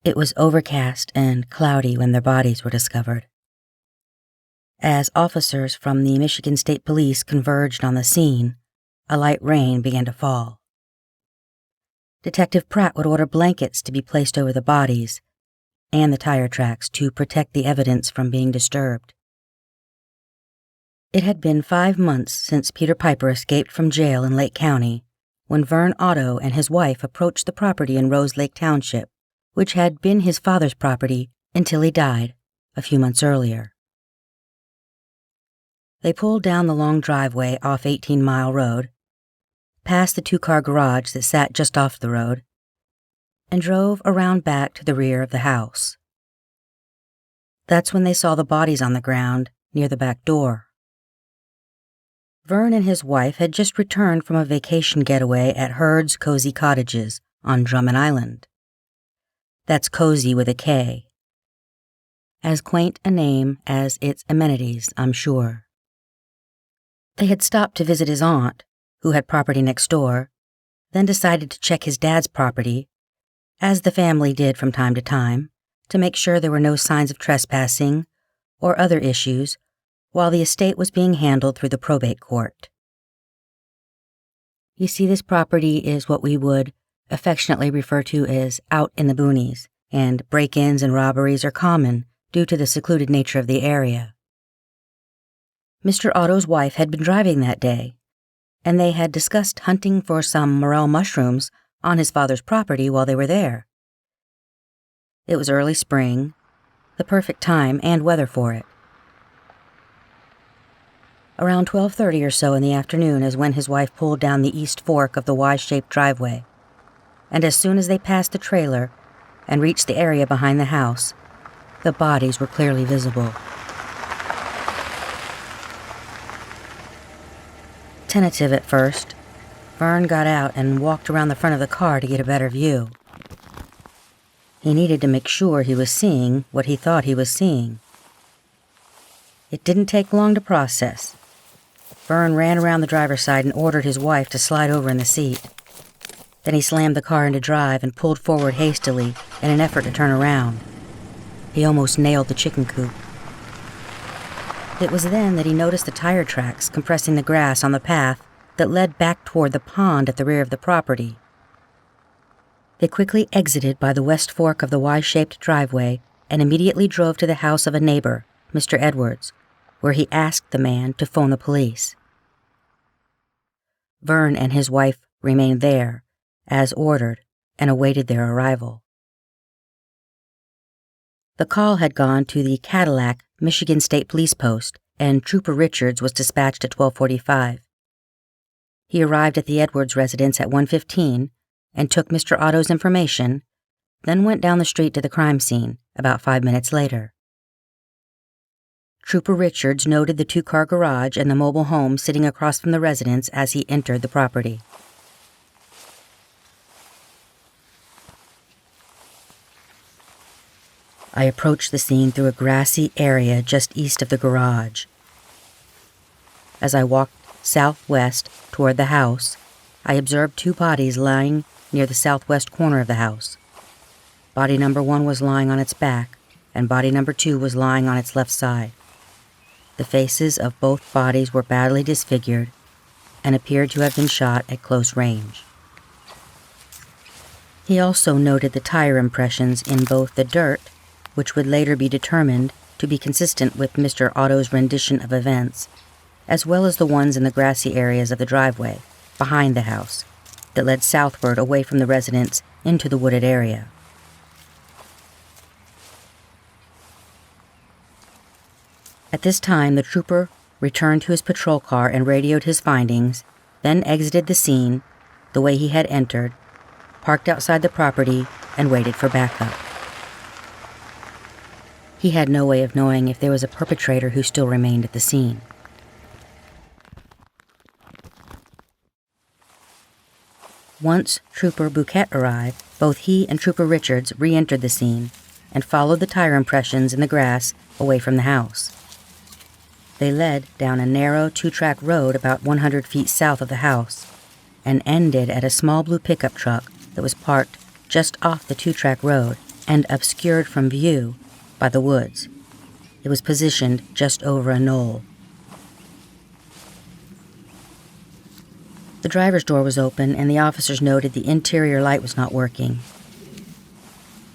It was overcast and cloudy when their bodies were discovered. As officers from the Michigan State Police converged on the scene, a light rain began to fall. Detective Pratt would order blankets to be placed over the bodies and the tire tracks to protect the evidence from being disturbed. It had been 5 months since Peter Piper escaped from jail in Lake County when Vern Otto and his wife approached the property in Rose Lake Township, which had been his father's property until he died a few months earlier. They pulled down the long driveway off 18 Mile Road, past the 2-car garage that sat just off the road, and drove around back to the rear of the house. That's when they saw the bodies on the ground near the back door. Vern and his wife had just returned from a vacation getaway at Hurd's Cozy Cottages on Drummond Island. That's cozy with a K. As quaint a name as its amenities, I'm sure. They had stopped to visit his aunt, who had property next door, then decided to check his dad's property, as the family did from time to time, to make sure there were no signs of trespassing or other issues while the estate was being handled through the probate court. You see, this property is what we would affectionately refer to as out in the boonies, and break-ins and robberies are common due to the secluded nature of the area. Mr. Otto's wife had been driving that day, and they had discussed hunting for some morel mushrooms on his father's property while they were there. It was early spring, the perfect time and weather for it. Around 12:30 or so in the afternoon is when his wife pulled down the east fork of the Y-shaped driveway, and as soon as they passed the trailer and reached the area behind the house, the bodies were clearly visible. Tentative at first, Vern got out and walked around the front of the car to get a better view. He needed to make sure he was seeing what he thought he was seeing. It didn't take long to process. Vern ran around the driver's side and ordered his wife to slide over in the seat. Then he slammed the car into drive and pulled forward hastily in an effort to turn around. He almost nailed the chicken coop. It was then that he noticed the tire tracks compressing the grass on the path that led back toward the pond at the rear of the property. They quickly exited by the west fork of the Y-shaped driveway and immediately drove to the house of a neighbor, Mr. Edwards, where he asked the man to phone the police. Vern and his wife remained there, as ordered, and awaited their arrival. The call had gone to the Cadillac, Michigan State Police Post, and Trooper Richards was dispatched at 12:45. He arrived at the Edwards residence at 1:15 and took Mr. Otto's information, then went down the street to the crime scene about 5 minutes later. Trooper Richards noted the 2-car garage and the mobile home sitting across from the residence as he entered the property. I approached the scene through a grassy area just east of the garage. As I walked southwest toward the house, I observed 2 bodies lying near the southwest corner of the house. Body number 1 was lying on its back, and body number 2 was lying on its left side. The faces of both bodies were badly disfigured and appeared to have been shot at close range. He also noted the tire impressions in both the dirt, which would later be determined to be consistent with Mr. Otto's rendition of events, as well as the ones in the grassy areas of the driveway behind the house that led southward away from the residence into the wooded area. At this time, the trooper returned to his patrol car and radioed his findings, then exited the scene the way he had entered, parked outside the property, and waited for backup. He had no way of knowing if there was a perpetrator who still remained at the scene. Once Trooper Bouquet arrived, both he and Trooper Richards re-entered the scene and followed the tire impressions in the grass away from the house. They led down a narrow 2-track road about 100 feet south of the house and ended at a small blue pickup truck that was parked just off the 2-track road and obscured from view by the woods. It was positioned just over a knoll. The driver's door was open, and the officers noted the interior light was not working.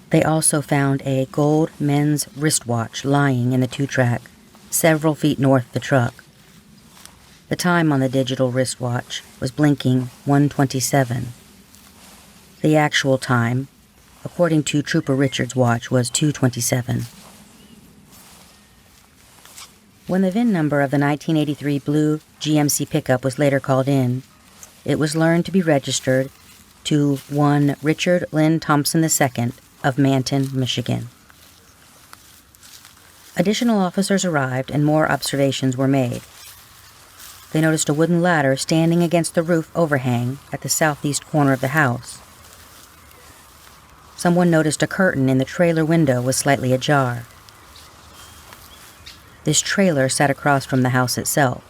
They also found a gold men's wristwatch lying in the 2-track, several feet north of the truck. The time on the digital wristwatch was blinking 1:27. The actual time, according to Trooper Richards' watch, was 2:27. When the VIN number of the 1983 blue GMC pickup was later called in, it was learned to be registered to one Richard Lynn Thompson II of Manton, Michigan. Additional officers arrived and more observations were made. They noticed a wooden ladder standing against the roof overhang at the southeast corner of the house. Someone noticed a curtain in the trailer window was slightly ajar. This trailer sat across from the house itself.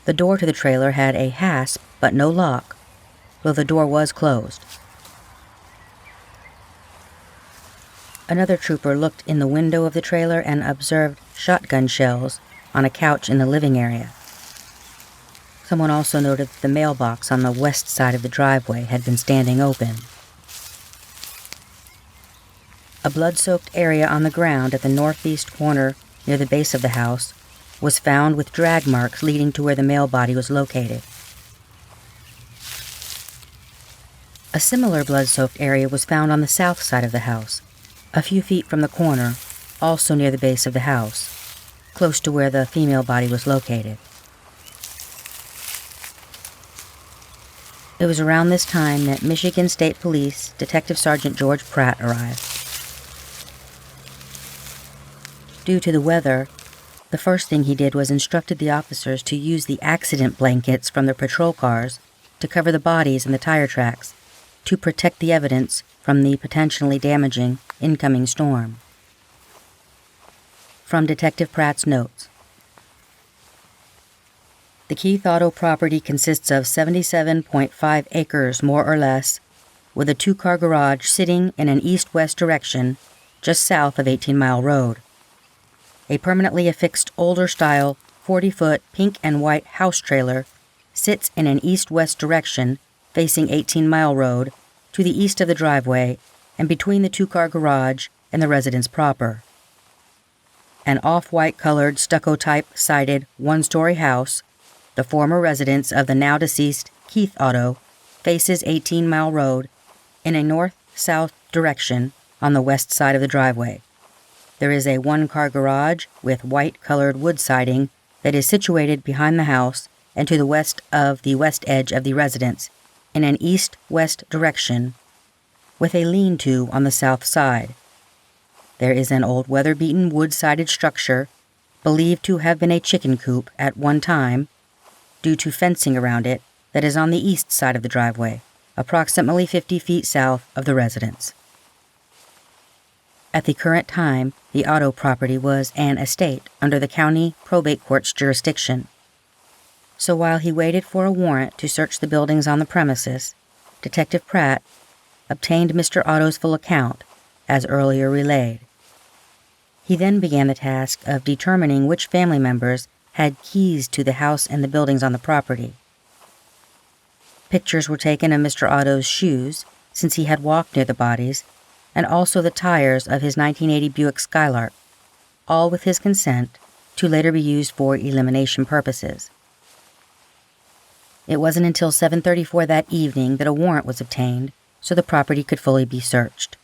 The door to the trailer had a hasp but no lock, though the door was closed. Another trooper looked in the window of the trailer and observed shotgun shells on a couch in the living area. Someone also noted that the mailbox on the west side of the driveway had been standing open. A blood-soaked area on the ground at the northeast corner near the base of the house was found with drag marks leading to where the male body was located. A similar blood-soaked area was found on the south side of the house, a few feet from the corner, also near the base of the house, close to where the female body was located. It was around this time that Michigan State Police Detective Sergeant George Pratt arrived. Due to the weather, the first thing he did was instructed the officers to use the accident blankets from their patrol cars to cover the bodies and the tire tracks to protect the evidence from the potentially damaging incoming storm. From Detective Pratt's notes. The Keith Auto property consists of 77.5 acres, more or less, with a 2-car garage sitting in an east-west direction just south of 18 Mile Road. A permanently affixed older-style 40-foot pink and white house trailer sits in an east-west direction facing 18 Mile Road to the east of the driveway and between the 2-car garage and the residence proper. An off-white colored stucco-type sided 1-story house, the former residence of the now-deceased Keith Auto, faces 18 Mile Road in a north-south direction on the west side of the driveway. There is a 1-car garage with white-colored wood siding that is situated behind the house and to the west of the west edge of the residence in an east-west direction with a lean-to on the south side. There is an old weather-beaten wood-sided structure believed to have been a chicken coop at one time due to fencing around it that is on the east side of the driveway, approximately 50 feet south of the residence. At the current time, the Auto property was an estate under the county probate court's jurisdiction. So while he waited for a warrant to search the buildings on the premises, Detective Pratt obtained Mr. Auto's full account, as earlier relayed. He then began the task of determining which family members had keys to the house and the buildings on the property. Pictures were taken of Mr. Auto's shoes, since he had walked near the bodies, and also the tires of his 1980 Buick Skylark, all with his consent, to later be used for elimination purposes. It wasn't until 7:34 that evening that a warrant was obtained so the property could fully be searched.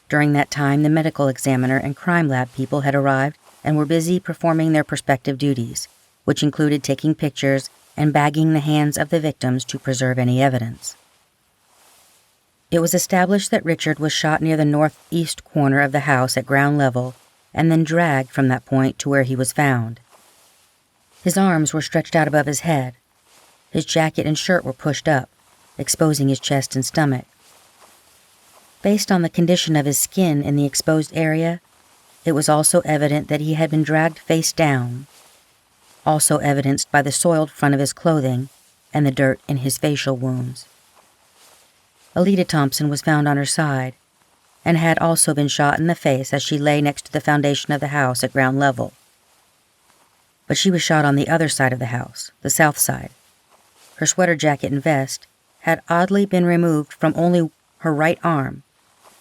During that time, the medical examiner and crime lab people had arrived and were busy performing their respective duties, which included taking pictures and bagging the hands of the victims to preserve any evidence. It was established that Richard was shot near the northeast corner of the house at ground level and then dragged from that point to where he was found. His arms were stretched out above his head. His jacket and shirt were pushed up, exposing his chest and stomach. Based on the condition of his skin in the exposed area, it was also evident that he had been dragged face down, also evidenced by the soiled front of his clothing and the dirt in his facial wounds. Alida Thompson was found on her side and had also been shot in the face as she lay next to the foundation of the house at ground level. But she was shot on the other side of the house, the south side. Her sweater jacket and vest had oddly been removed from only her right arm,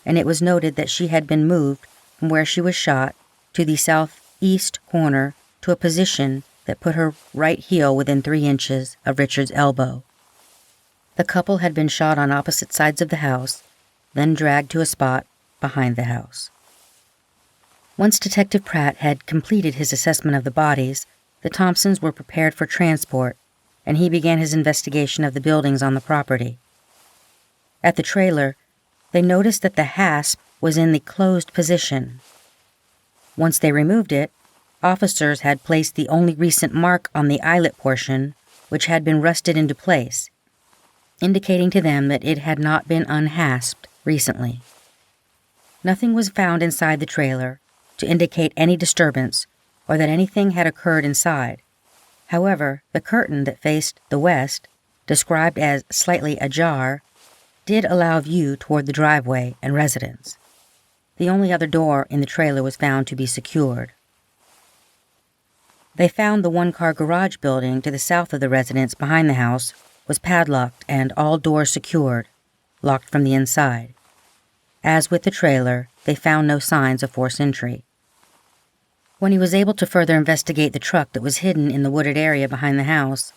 and it was noted that she had been moved from where she was shot to the southeast corner to a position that put her right heel within 3 inches of Richard's elbow. The couple had been shot on opposite sides of the house, then dragged to a spot behind the house. Once Detective Pratt had completed his assessment of the bodies, the Thompsons were prepared for transport, and he began his investigation of the buildings on the property. At the trailer, they noticed that the hasp was in the closed position. Once they removed it, officers had placed the only recent mark on the eyelet portion, which had been rusted into place, indicating to them that it had not been unhasped recently. Nothing was found inside the trailer to indicate any disturbance or that anything had occurred inside. However, the curtain that faced the west, described as slightly ajar, did allow view toward the driveway and residence. The only other door in the trailer was found to be secured. They found the one-car garage building to the south of the residence behind the house was padlocked and all doors secured, locked from the inside. As with the trailer, they found no signs of forced entry. When he was able to further investigate the truck that was hidden in the wooded area behind the house,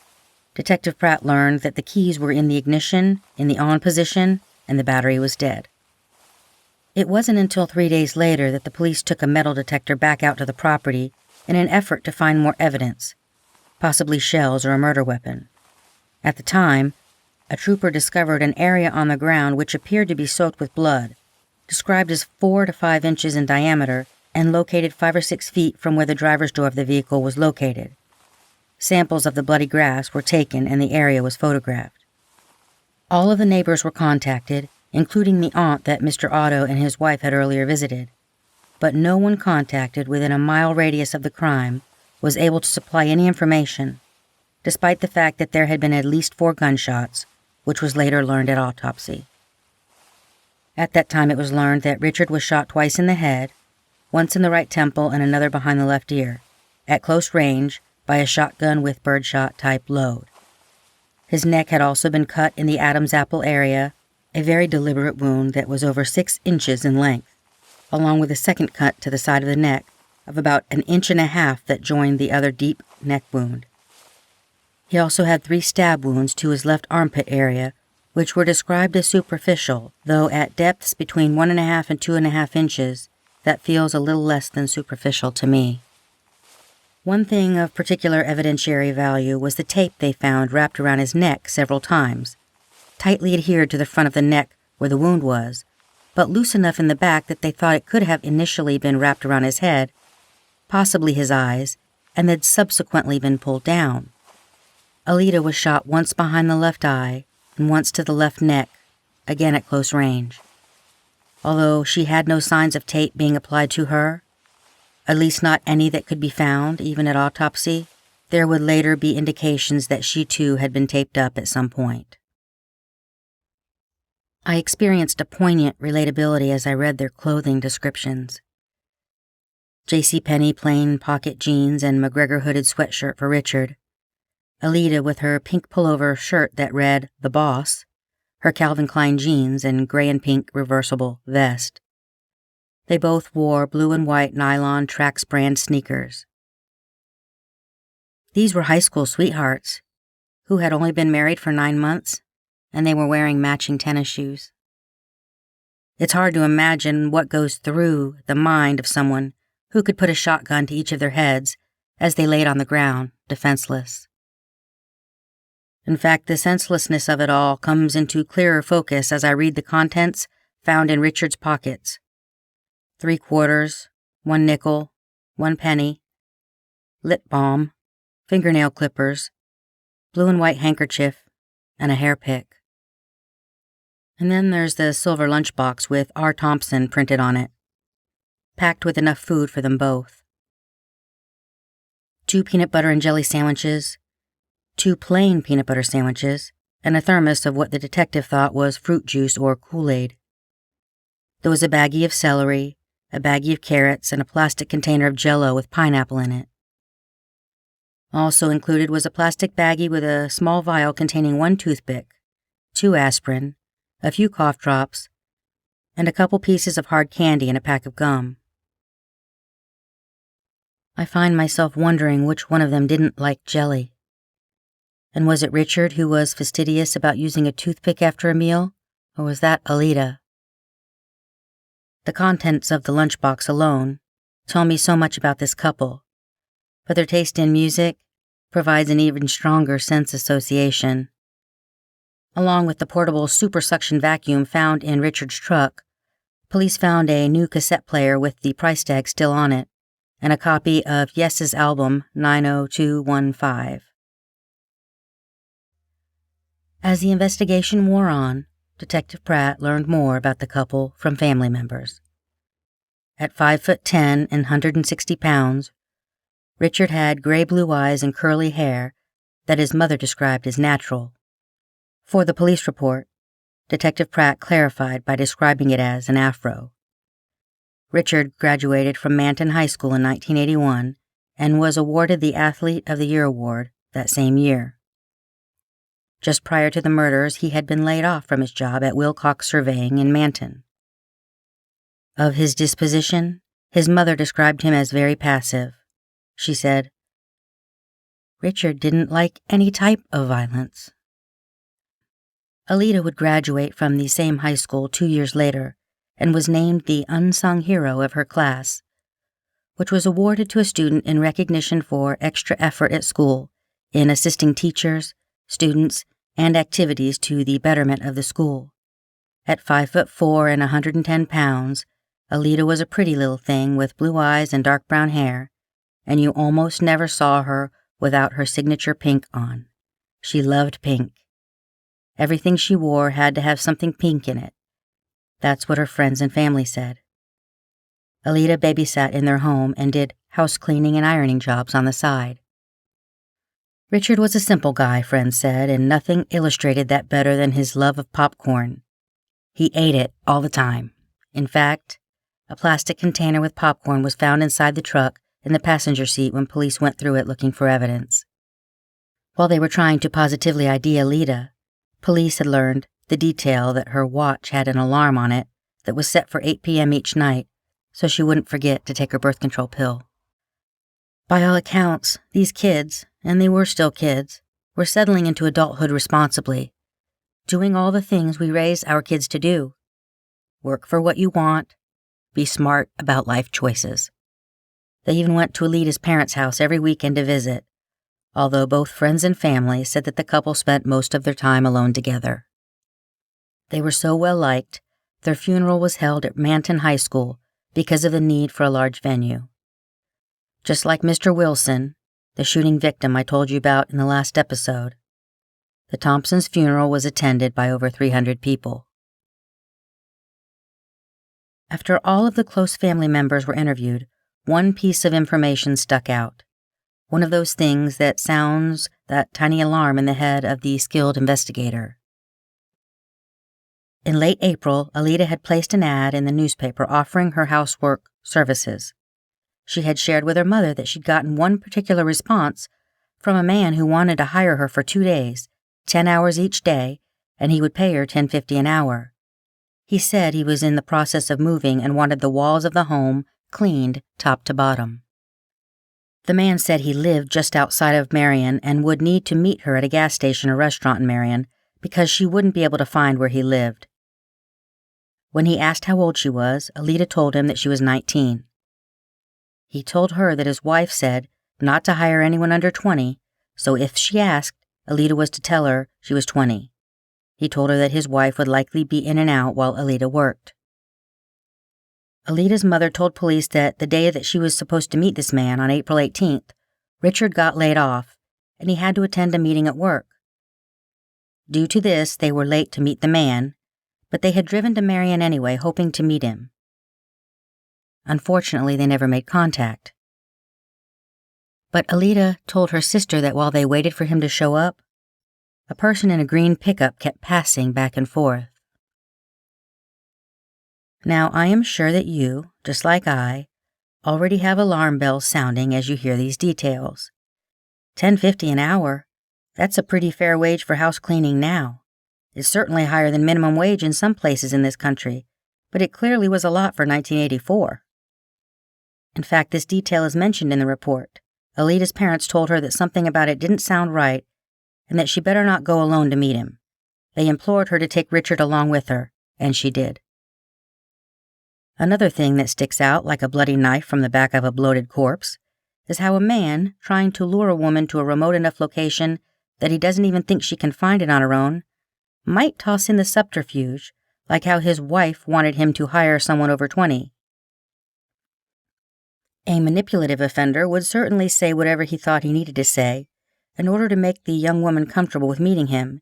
Detective Pratt learned that the keys were in the ignition, in the on position, and the battery was dead. It wasn't until 3 days later that the police took a metal detector back out to the property in an effort to find more evidence, possibly shells or a murder weapon. At the time, a trooper discovered an area on the ground which appeared to be soaked with blood, described as 4 to 5 inches in diameter and located 5 or 6 feet from where the driver's door of the vehicle was located. Samples of the bloody grass were taken and the area was photographed. All of the neighbors were contacted, including the aunt that Mr. Otto and his wife had earlier visited, but no one contacted within a mile radius of the crime was able to supply any information, despite the fact that there had been at least 4 gunshots, which was later learned at autopsy. At that time it was learned that Richard was shot twice in the head, once in the right temple and another behind the left ear, at close range by a shotgun with birdshot type load. His neck had also been cut in the Adam's apple area, a very deliberate wound that was over 6 inches in length, along with a second cut to the side of the neck of about 1.5 inches that joined the other deep neck wound. He also had 3 stab wounds to his left armpit area, which were described as superficial, though at depths between 1.5 and 2.5 inches, that feels a little less than superficial to me. One thing of particular evidentiary value was the tape they found wrapped around his neck several times, tightly adhered to the front of the neck where the wound was, but loose enough in the back that they thought it could have initially been wrapped around his head, possibly his eyes, and had subsequently been pulled down. Alida was shot once behind the left eye and once to the left neck, again at close range. Although she had no signs of tape being applied to her, at least not any that could be found, even at autopsy, there would later be indications that she too had been taped up at some point. I experienced a poignant relatability as I read their clothing descriptions. JCPenney plain pocket jeans and McGregor hooded sweatshirt for Richard. Alida with her pink pullover shirt that read The Boss, her Calvin Klein jeans and gray and pink reversible vest. They both wore blue and white nylon Trax brand sneakers. These were high school sweethearts who had only been married for 9 months, and they were wearing matching tennis shoes. It's hard to imagine what goes through the mind of someone who could put a shotgun to each of their heads as they laid on the ground, defenseless. In fact, the senselessness of it all comes into clearer focus as I read the contents found in Richard's pockets. 3 quarters, 1 nickel, 1 penny, lip balm, fingernail clippers, blue and white handkerchief, and a hair pick. And then there's the silver lunchbox with R. Thompson printed on it, packed with enough food for them both. 2 peanut butter and jelly sandwiches, 2 plain peanut butter sandwiches, and a thermos of what the detective thought was fruit juice or Kool-Aid. There was a baggie of celery, a baggie of carrots, and a plastic container of Jell-O with pineapple in it. Also included was a plastic baggie with a small vial containing 1 toothpick, 2 aspirin, a few cough drops, and a couple pieces of hard candy and a pack of gum. I find myself wondering which one of them didn't like jelly. And was it Richard who was fastidious about using a toothpick after a meal, or was that Alida? The contents of the lunchbox alone tell me so much about this couple, but their taste in music provides an even stronger sense association. Along with the portable super suction vacuum found in Richard's truck, police found a new cassette player with the price tag still on it, and a copy of Yes's album 90215. As the investigation wore on, Detective Pratt learned more about the couple from family members. At 5'10" and 160 pounds, Richard had gray-blue eyes and curly hair that his mother described as natural. For the police report, Detective Pratt clarified by describing it as an afro. Richard graduated from Manton High School in 1981 and was awarded the Athlete of the Year award that same year. Just prior to the murders, he had been laid off from his job at Wilcox Surveying in Manton. Of his disposition, his mother described him as very passive. She said, "Richard didn't like any type of violence." Alida would graduate from the same high school 2 years later and was named the unsung hero of her class, which was awarded to a student in recognition for extra effort at school in assisting teachers, students, and activities to the betterment of the school. At 5'4" and 110 pounds, Alida was a pretty little thing with blue eyes and dark brown hair, and you almost never saw her without her signature pink on. She loved pink. Everything she wore had to have something pink in it. That's what her friends and family said. Alida babysat in their home and did house cleaning and ironing jobs on the side. Richard was a simple guy, friends said, and nothing illustrated that better than his love of popcorn. He ate it all the time. In fact, a plastic container with popcorn was found inside the truck in the passenger seat when police went through it looking for evidence. While they were trying to positively ID Alida, police had learned the detail that her watch had an alarm on it that was set for 8 p.m. each night so she wouldn't forget to take her birth control pill. By all accounts, these kids, and they were still kids, were settling into adulthood responsibly, doing all the things we raise our kids to do. Work for what you want, be smart about life choices. They even went to Alida's parents' house every weekend to visit, although both friends and family said that the couple spent most of their time alone together. They were so well liked, their funeral was held at Manton High School because of the need for a large venue. Just like Mr. Wilson, the shooting victim I told you about in the last episode, the Thompsons' funeral was attended by over 300 people. After all of the close family members were interviewed, one piece of information stuck out. One of those things that sounds that tiny alarm in the head of the skilled investigator. In late April, Alida had placed an ad in the newspaper offering her housework services. She had shared with her mother that she'd gotten one particular response from a man who wanted to hire her for 2 days, 10 hours each day, and he would pay her $10.50 an hour. He said he was in the process of moving and wanted the walls of the home cleaned top to bottom. The man said he lived just outside of Marion and would need to meet her at a gas station or restaurant in Marion because she wouldn't be able to find where he lived. When he asked how old she was, Alida told him that she was 19. He told her that his wife said not to hire anyone under 20, so if she asked, Alida was to tell her she was 20. He told her that his wife would likely be in and out while Alida worked. Alida's mother told police that the day that she was supposed to meet this man, on April 18th, Richard got laid off, and he had to attend a meeting at work. Due to this, they were late to meet the man, but they had driven to Marion anyway, hoping to meet him. Unfortunately, they never made contact. But Alida told her sister that while they waited for him to show up, a person in a green pickup kept passing back and forth. Now, I am sure that you, just like I, already have alarm bells sounding as you hear these details. $10.50 an hour, that's a pretty fair wage for house cleaning now. It's certainly higher than minimum wage in some places in this country, but it clearly was a lot for 1984. In fact, this detail is mentioned in the report. Alita's parents told her that something about it didn't sound right and that she better not go alone to meet him. They implored her to take Richard along with her, and she did. Another thing that sticks out like a bloody knife from the back of a bloated corpse is how a man, trying to lure a woman to a remote enough location that he doesn't even think she can find it on her own, might toss in the subterfuge, like how his wife wanted him to hire someone over 20. A manipulative offender would certainly say whatever he thought he needed to say in order to make the young woman comfortable with meeting him,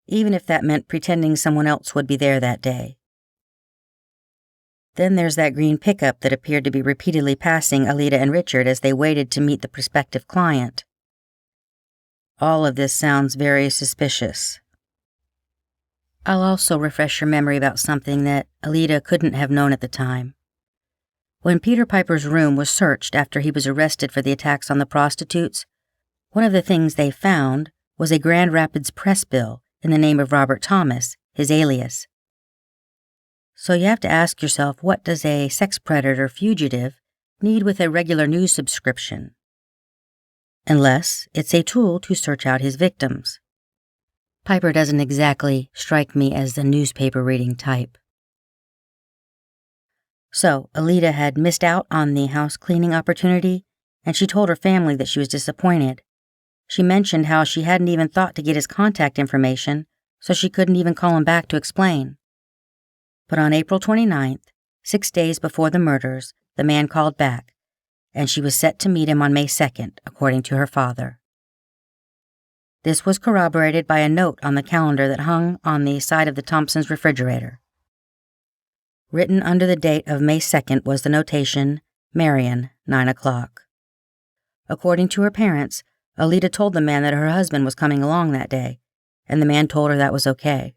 even if that meant pretending someone else would be there that day. Then there's that green pickup that appeared to be repeatedly passing Alita and Richard as they waited to meet the prospective client. All of this sounds very suspicious. I'll also refresh your memory about something that Alita couldn't have known at the time. When Peter Piper's room was searched after he was arrested for the attacks on the prostitutes, one of the things they found was a Grand Rapids press bill in the name of Robert Thomas, his alias. So you have to ask yourself, what does a sex predator fugitive need with a regular news subscription? Unless it's a tool to search out his victims. Piper doesn't exactly strike me as the newspaper reading type. So, Alita had missed out on the house cleaning opportunity, and she told her family that she was disappointed. She mentioned how she hadn't even thought to get his contact information, so she couldn't even call him back to explain. But on April 29th, 6 days before the murders, the man called back, and she was set to meet him on May 2nd, according to her father. This was corroborated by a note on the calendar that hung on the side of the Thompsons' refrigerator. Written under the date of May 2nd was the notation, Marion, 9 o'clock. According to her parents, Alita told the man that her husband was coming along that day, and the man told her that was okay.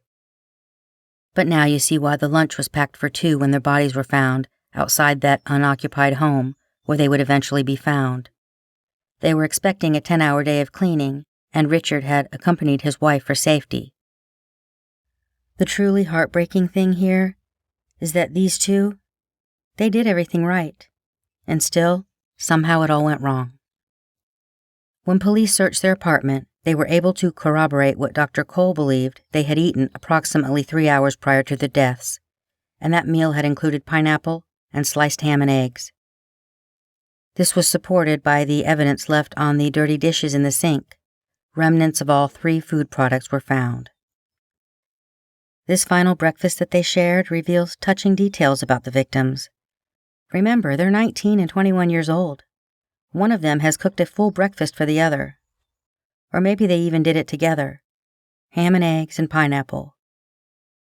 But now you see why the lunch was packed for 2 when their bodies were found outside that unoccupied home where they would eventually be found. They were expecting a 10-hour day of cleaning, and Richard had accompanied his wife for safety. The truly heartbreaking thing here is that these two, they did everything right, and still, somehow it all went wrong. When police searched their apartment, they were able to corroborate what Dr. Cole believed they had eaten approximately 3 hours prior to their deaths, and that meal had included pineapple and sliced ham and eggs. This was supported by the evidence left on the dirty dishes in the sink. Remnants of all 3 food products were found. This final breakfast that they shared reveals touching details about the victims. Remember, they're 19 and 21 years old. One of them has cooked a full breakfast for the other. Or maybe they even did it together. Ham and eggs and pineapple.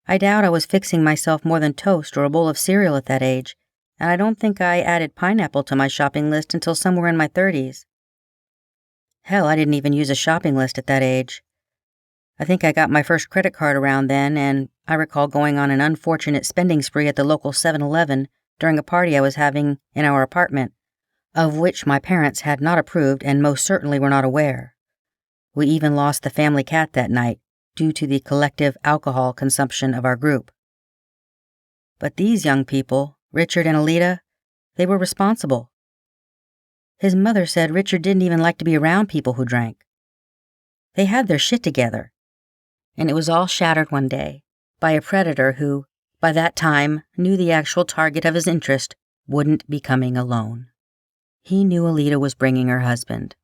I doubt I was fixing myself more than toast or a bowl of cereal at that age, and I don't think I added pineapple to my shopping list until somewhere in my 30s. Hell, I didn't even use a shopping list at that age. I think I got my first credit card around then, and I recall going on an unfortunate spending spree at the local 7-Eleven during a party I was having in our apartment, of which my parents had not approved and most certainly were not aware. We even lost the family cat that night due to the collective alcohol consumption of our group. But these young people, Richard and Alita, they were responsible. His mother said Richard didn't even like to be around people who drank. They had their shit together, and it was all shattered one day by a predator who, by that time, knew the actual target of his interest wouldn't be coming alone. He knew Alita was bringing her husband.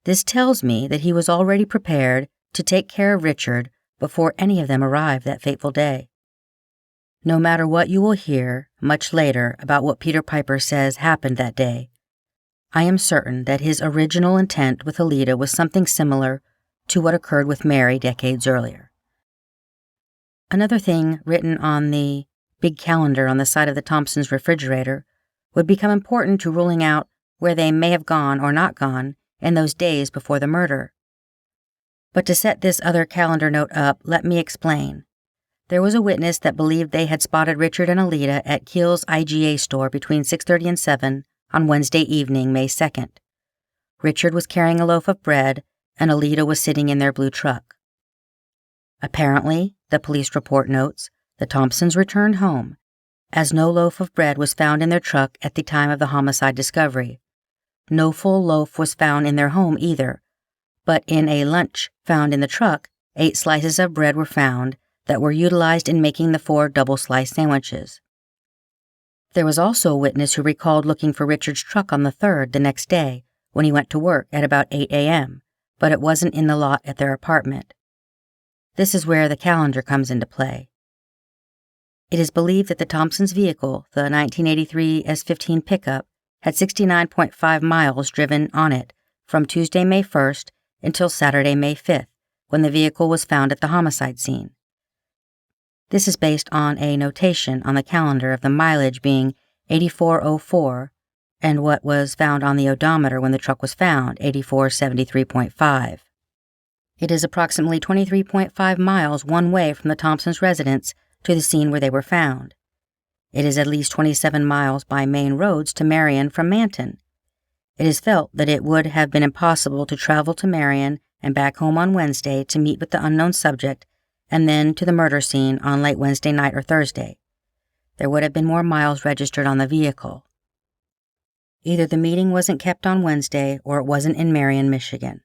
This tells me that he was already prepared to take care of Richard before any of them arrived that fateful day. No matter what you will hear much later about what Peter Piper says happened that day, I am certain that his original intent with Alita was something similar to what occurred with Mary decades earlier. Another thing written on the big calendar on the side of the Thompsons' refrigerator would become important to ruling out where they may have gone or not gone in those days before the murder. But to set this other calendar note up, let me explain. There was a witness that believed they had spotted Richard and Alita at Keel's IGA store between 6:30 and 7 on Wednesday evening, May 2nd. Richard was carrying a loaf of bread, and Alita was sitting in their blue truck. Apparently, the police report notes, the Thompsons returned home, as no loaf of bread was found in their truck at the time of the homicide discovery. No full loaf was found in their home either, but in a lunch found in the truck, 8 slices of bread were found that were utilized in making the 4 double-slice sandwiches. There was also a witness who recalled looking for Richard's truck on the 3rd the next day when he went to work at about 8 a.m., but it wasn't in the lot at their apartment. This is where the calendar comes into play. It is believed that the Thompsons' vehicle, the 1983 S15 pickup, had 69.5 miles driven on it from Tuesday, May 1st until Saturday, May 5th, when the vehicle was found at the homicide scene. This is based on a notation on the calendar of the mileage being 8404 and what was found on the odometer when the truck was found, 8473.5. It is approximately 23.5 miles one way from the Thompsons' residence to the scene where they were found. It is at least 27 miles by main roads to Marion from Manton. It is felt that it would have been impossible to travel to Marion and back home on Wednesday to meet with the unknown subject and then to the murder scene on late Wednesday night or Thursday. There would have been more miles registered on the vehicle. Either the meeting wasn't kept on Wednesday or it wasn't in Marion, Michigan.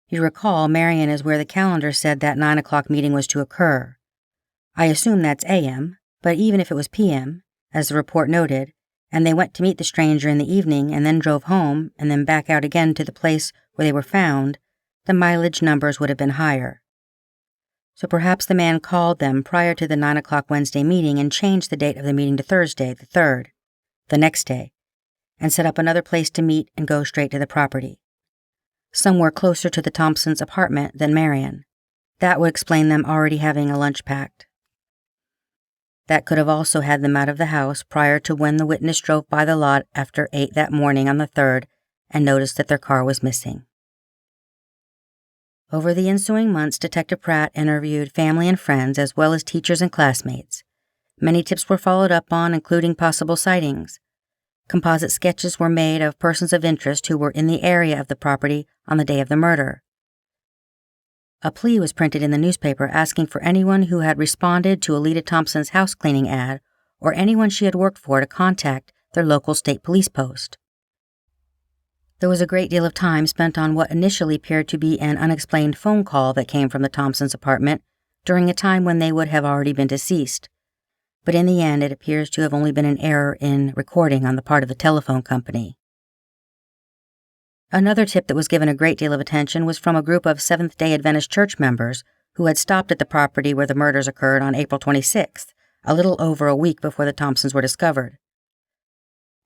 You recall, Marion is where the calendar said that 9 o'clock meeting was to occur. I assume that's a.m., but even if it was p.m., as the report noted, and they went to meet the stranger in the evening and then drove home and then back out again to the place where they were found, the mileage numbers would have been higher. So perhaps the man called them prior to the 9 o'clock Wednesday meeting and changed the date of the meeting to Thursday, the 3rd, the next day, and set up another place to meet and go straight to the property. Somewhere closer to the Thompsons' apartment than Marion. That would explain them already having a lunch packed. That could have also had them out of the house prior to when the witness drove by the lot after 8 that morning on the 3rd and noticed that their car was missing. Over the ensuing months, Detective Pratt interviewed family and friends as well as teachers and classmates. Many tips were followed up on, including possible sightings. Composite sketches were made of persons of interest who were in the area of the property on the day of the murder. A plea was printed in the newspaper asking for anyone who had responded to Alita Thompson's house cleaning ad or anyone she had worked for to contact their local state police post. There was a great deal of time spent on what initially appeared to be an unexplained phone call that came from the Thompsons' apartment during a time when they would have already been deceased. But in the end, it appears to have only been an error in recording on the part of the telephone company. Another tip that was given a great deal of attention was from a group of Seventh-day Adventist church members who had stopped at the property where the murders occurred on April 26th, a little over a week before the Thompsons were discovered.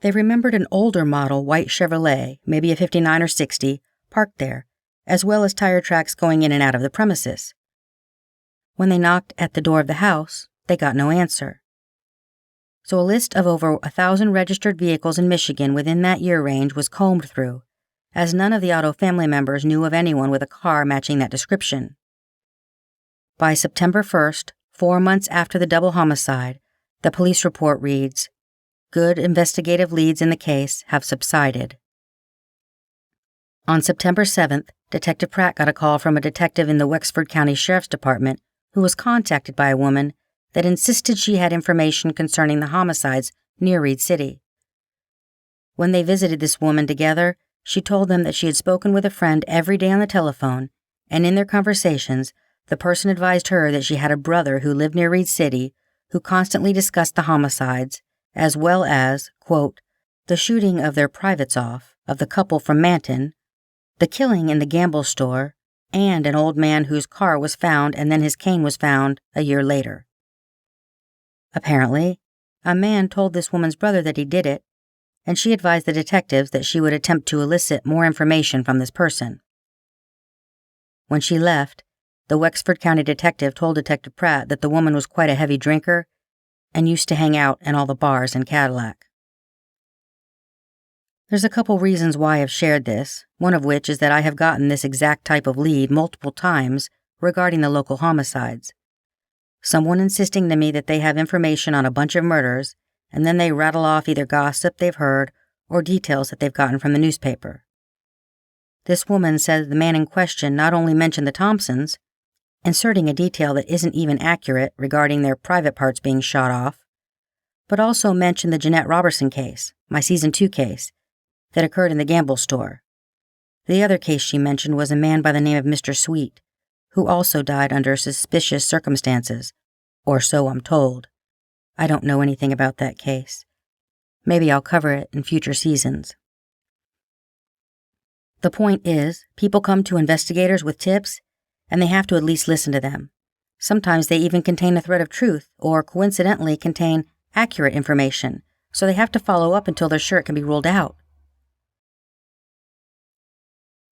They remembered an older model white Chevrolet, maybe a 59 or 60, parked there, as well as tire tracks going in and out of the premises. When they knocked at the door of the house, they got no answer. So a list of over 1,000 registered vehicles in Michigan within that year range was combed through, as none of the Otto family members knew of anyone with a car matching that description. By September 1st, 4 months after the double homicide, the police report reads, "Good investigative leads in the case have subsided." On September 7th, Detective Pratt got a call from a detective in the Wexford County Sheriff's Department who was contacted by a woman that insisted she had information concerning the homicides near Reed City. When they visited this woman together, she told them that she had spoken with a friend every day on the telephone, and in their conversations, the person advised her that she had a brother who lived near Reed City who constantly discussed the homicides, as well as, quote, the shooting of their privates off, of the couple from Manton, the killing in the Gamble store, and an old man whose car was found and then his cane was found a year later. Apparently, a man told this woman's brother that he did it, and she advised the detectives that she would attempt to elicit more information from this person. When she left, the Wexford County detective told Detective Pratt that the woman was quite a heavy drinker and used to hang out in all the bars in Cadillac. There's a couple reasons why I've shared this, one of which is that I have gotten this exact type of lead multiple times regarding the local homicides. Someone insisting to me that they have information on a bunch of murders, and then they rattle off either gossip they've heard or details that they've gotten from the newspaper. This woman said the man in question not only mentioned the Thompsons, inserting a detail that isn't even accurate regarding their private parts being shot off, but also mentioned the Jeanette Robertson case, my Season 2 case, that occurred in the Gamble store. The other case she mentioned was a man by the name of Mr. Sweet, who also died under suspicious circumstances, or so I'm told. I don't know anything about that case. Maybe I'll cover it in future seasons. The point is, people come to investigators with tips, and they have to at least listen to them. Sometimes they even contain a thread of truth, or coincidentally contain accurate information, so they have to follow up until they're sure it can be ruled out.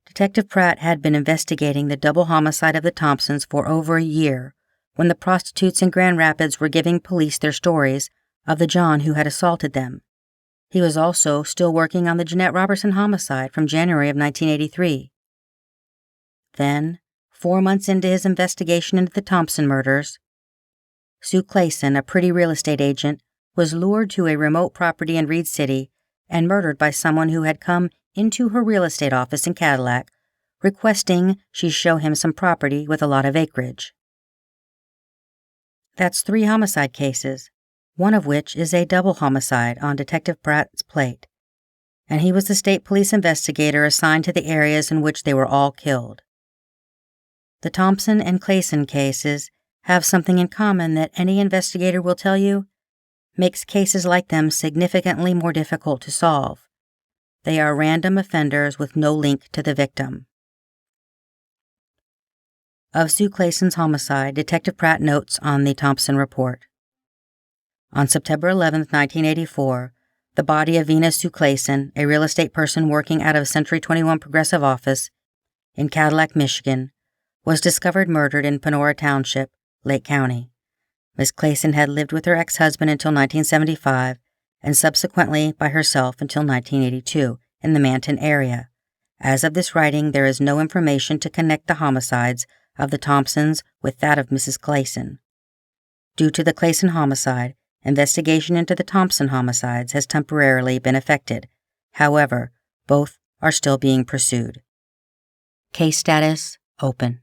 Detective Pratt had been investigating the double homicide of the Thompsons for over a year when the prostitutes in Grand Rapids were giving police their stories of the John who had assaulted them. He was also still working on the Jeanette Robertson homicide from January of 1983. Then, 4 months into his investigation into the Thompson murders, Sue Clayson, a pretty real estate agent, was lured to a remote property in Reed City and murdered by someone who had come into her real estate office in Cadillac, requesting she show him some property with a lot of acreage. That's 3 homicide cases, one of which is a double homicide on Detective Pratt's plate, and he was the state police investigator assigned to the areas in which they were all killed. The Thompson and Clayson cases have something in common that any investigator will tell you makes cases like them significantly more difficult to solve. They are random offenders with no link to the victim. Of Sue Clayson's homicide, Detective Pratt notes on the Thompson report. On September 11, 1984, the body of Vina Sue Clayson, a real estate person working out of Century 21 Progressive office in Cadillac, Michigan, was discovered murdered in Panora Township, Lake County. Ms. Clayson had lived with her ex-husband until 1975 and subsequently by herself until 1982 in the Manton area. As of this writing, there is no information to connect the homicides of the Thompsons with that of Mrs. Clayson. Due to the Clayson homicide, investigation into the Thompson homicides has temporarily been affected. However, both are still being pursued. Case status open.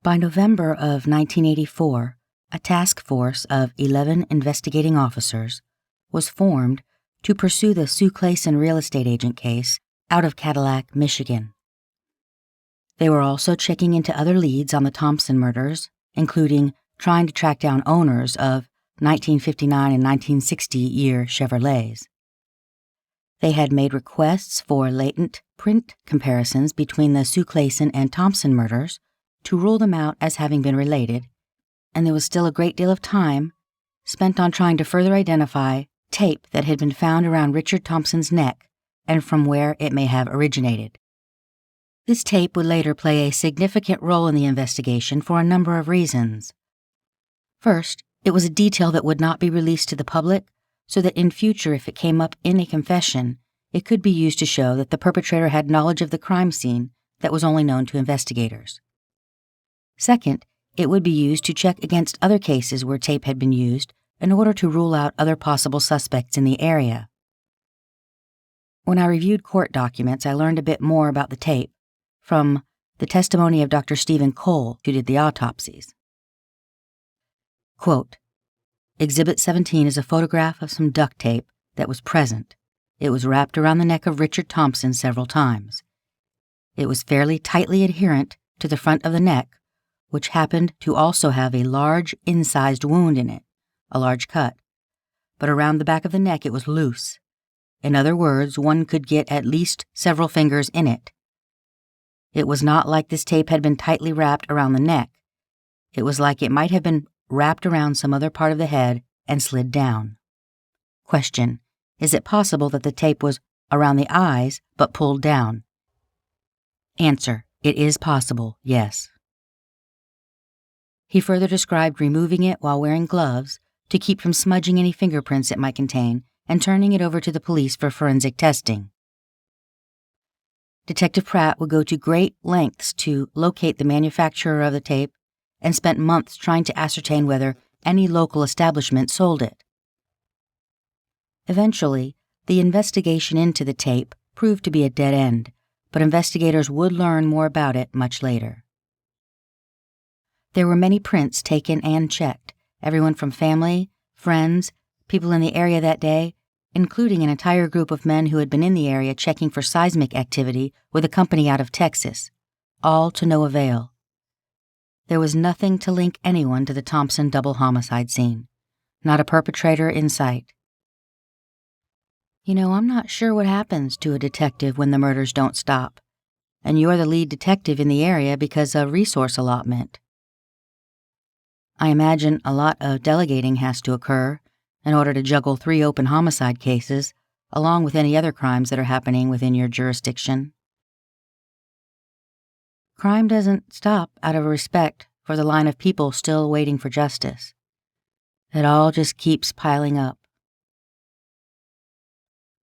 By November of 1984, a task force of 11 investigating officers was formed to pursue the Sue Clayson real estate agent case out of Cadillac, Michigan. They were also checking into other leads on the Thompson murders, including trying to track down owners of 1959 and 1960 year Chevrolets. They had made requests for latent print comparisons between the Sue Clayson and Thompson murders to rule them out as having been related, and there was still a great deal of time spent on trying to further identify tape that had been found around Richard Thompson's neck and from where it may have originated. This tape would later play a significant role in the investigation for a number of reasons. First, it was a detail that would not be released to the public, so that in future, if it came up in a confession, it could be used to show that the perpetrator had knowledge of the crime scene that was only known to investigators. Second, it would be used to check against other cases where tape had been used in order to rule out other possible suspects in the area. When I reviewed court documents, I learned a bit more about the tape from the testimony of Dr. Stephen Cole, who did the autopsies. Quote, Exhibit 17 is a photograph of some duct tape that was present. It was wrapped around the neck of Richard Thompson several times. It was fairly tightly adherent to the front of the neck, which happened to also have a large incised wound in it, a large cut. But around the back of the neck it was loose. In other words, one could get at least several fingers in it. It was not like this tape had been tightly wrapped around the neck. It was like it might have been wrapped around some other part of the head and slid down. Question: is it possible that the tape was around the eyes but pulled down? Answer: it is possible, yes. He further described removing it while wearing gloves to keep from smudging any fingerprints it might contain and turning it over to the police for forensic testing. Detective Pratt would go to great lengths to locate the manufacturer of the tape and spent months trying to ascertain whether any local establishment sold it. Eventually, the investigation into the tape proved to be a dead end, but investigators would learn more about it much later. There were many prints taken and checked, everyone from family, friends, people in the area that day, including an entire group of men who had been in the area checking for seismic activity with a company out of Texas, all to no avail. There was nothing to link anyone to the Thompson double homicide scene, not a perpetrator in sight. You know, I'm not sure what happens to a detective when the murders don't stop, and you're the lead detective in the area because of resource allotment. I imagine a lot of delegating has to occur in order to juggle 3 open homicide cases, along with any other crimes that are happening within your jurisdiction. Crime doesn't stop out of respect for the line of people still waiting for justice. It all just keeps piling up.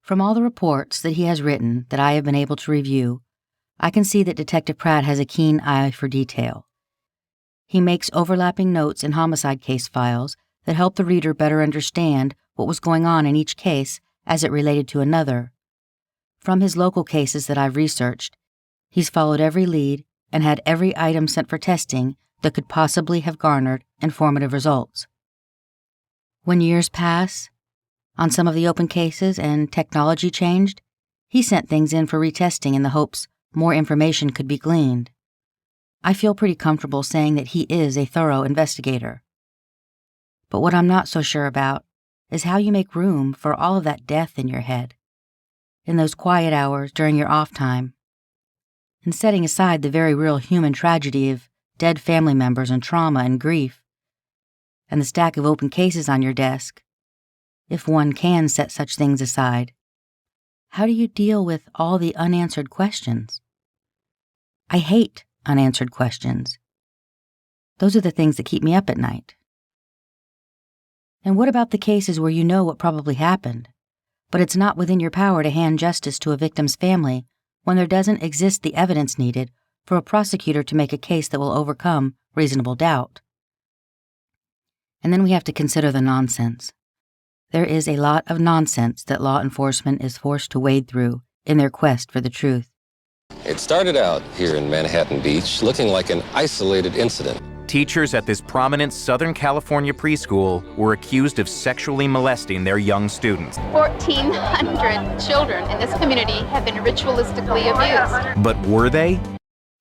From all the reports that he has written that I have been able to review, I can see that Detective Pratt has a keen eye for detail. He makes overlapping notes in homicide case files that help the reader better understand what was going on in each case as it related to another. From his local cases that I've researched, he's followed every lead and had every item sent for testing that could possibly have garnered informative results. When years pass, on some of the open cases and technology changed, he sent things in for retesting in the hopes more information could be gleaned. I feel pretty comfortable saying that he is a thorough investigator. But what I'm not so sure about is how you make room for all of that death in your head, in those quiet hours during your off time, and setting aside the very real human tragedy of dead family members and trauma and grief, and the stack of open cases on your desk. If one can set such things aside, how do you deal with all the unanswered questions? I hate unanswered questions. Those are the things that keep me up at night. And what about the cases where you know what probably happened, but it's not within your power to hand justice to a victim's family when there doesn't exist the evidence needed for a prosecutor to make a case that will overcome reasonable doubt? And then we have to consider the nonsense. There is a lot of nonsense that law enforcement is forced to wade through in their quest for the truth. It started out here in Manhattan Beach looking like an isolated incident. Teachers at this prominent Southern California preschool were accused of sexually molesting their young students. 1,400 children in this community have been ritualistically abused. But were they?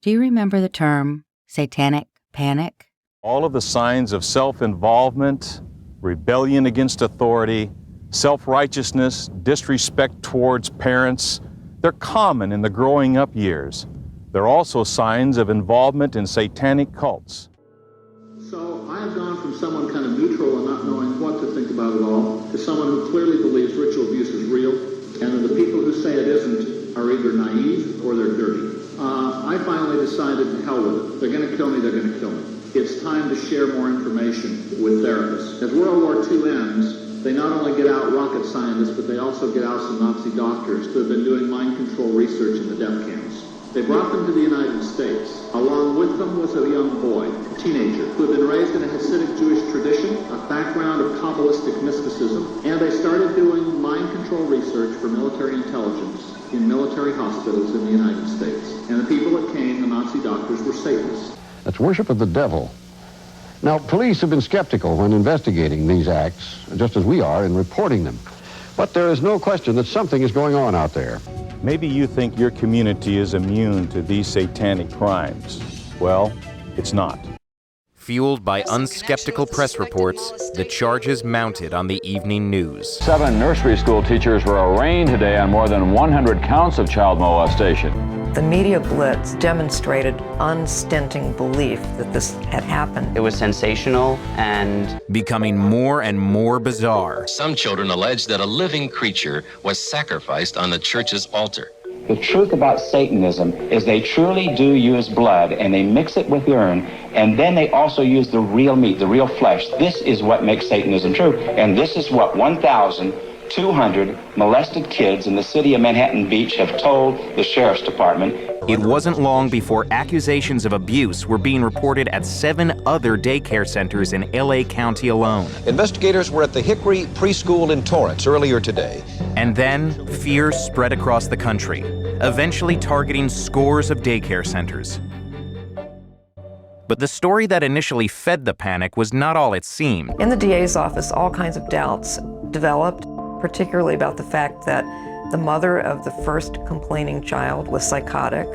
Do you remember the term satanic panic? All of the signs of self-involvement, rebellion against authority, self-righteousness, disrespect towards parents, they're common in the growing up years. They're also signs of involvement in satanic cults. So I have gone from someone kind of neutral and not knowing what to think about it all to someone who clearly believes ritual abuse is real, and that the people who say it isn't are either naive or they're dirty. I finally decided, hell with it. They're going to kill me, they're going to kill me. It's time to share more information with therapists. As World War II ends, they not only get out rocket scientists, but they also get out some Nazi doctors who have been doing mind control research in the death camps. They brought them to the United States. Along with them was a young boy, a teenager, who had been raised in a Hasidic Jewish tradition, a background of Kabbalistic mysticism, and they started doing mind control research for military intelligence in military hospitals in the United States. And the people that came, the Nazi doctors, were Satanists. That's worship of the devil. Now, police have been skeptical when investigating these acts, just as we are in reporting them. But there is no question that something is going on out there. Maybe you think your community is immune to these satanic crimes. Well, it's not. Fueled by unskeptical press reports, the charges mounted on the evening news. 7 nursery school teachers were arraigned today on more than 100 counts of child molestation. The media blitz demonstrated unstinting belief that this had happened. It was sensational and becoming more and more bizarre. Some children allege that a living creature was sacrificed on the church's altar. The truth about Satanism is they truly do use blood, and they mix it with urine, and then they also use the real meat, the real flesh. This is what makes Satanism true, and this is what 1,000 200 molested kids in the city of Manhattan Beach have told the sheriff's department. It wasn't long before accusations of abuse were being reported at 7 other daycare centers in LA County alone. Investigators were at the Hickory Preschool in Torrance earlier today. And then fear spread across the country, eventually targeting scores of daycare centers. But the story that initially fed the panic was not all it seemed. In the DA's office, all kinds of doubts developed, particularly about the fact that the mother of the first complaining child was psychotic,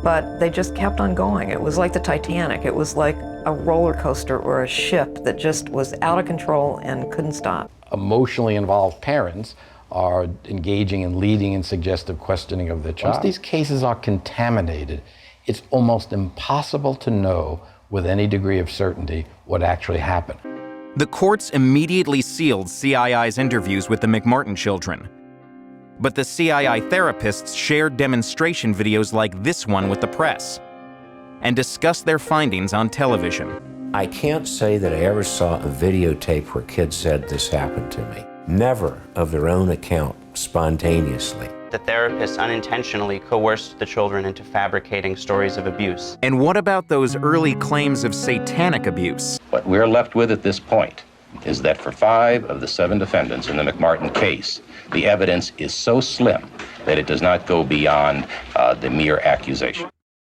but they just kept on going. It was like the Titanic. It was like a roller coaster or a ship that just was out of control and couldn't stop. Emotionally involved parents are engaging in leading and suggestive questioning of their child. Once these cases are contaminated, it's almost impossible to know with any degree of certainty what actually happened. The courts immediately sealed CII's interviews with the McMartin children. But the CII therapists shared demonstration videos like this one with the press and discussed their findings on television. I can't say that I ever saw a videotape where kids said this happened to me. Never of their own account, spontaneously. The therapist unintentionally coerced the children into fabricating stories of abuse. And what about those early claims of satanic abuse? What we're left with at this point is that for 5 of the 7 defendants in the McMartin case, the evidence is so slim that it does not go beyond the mere accusation.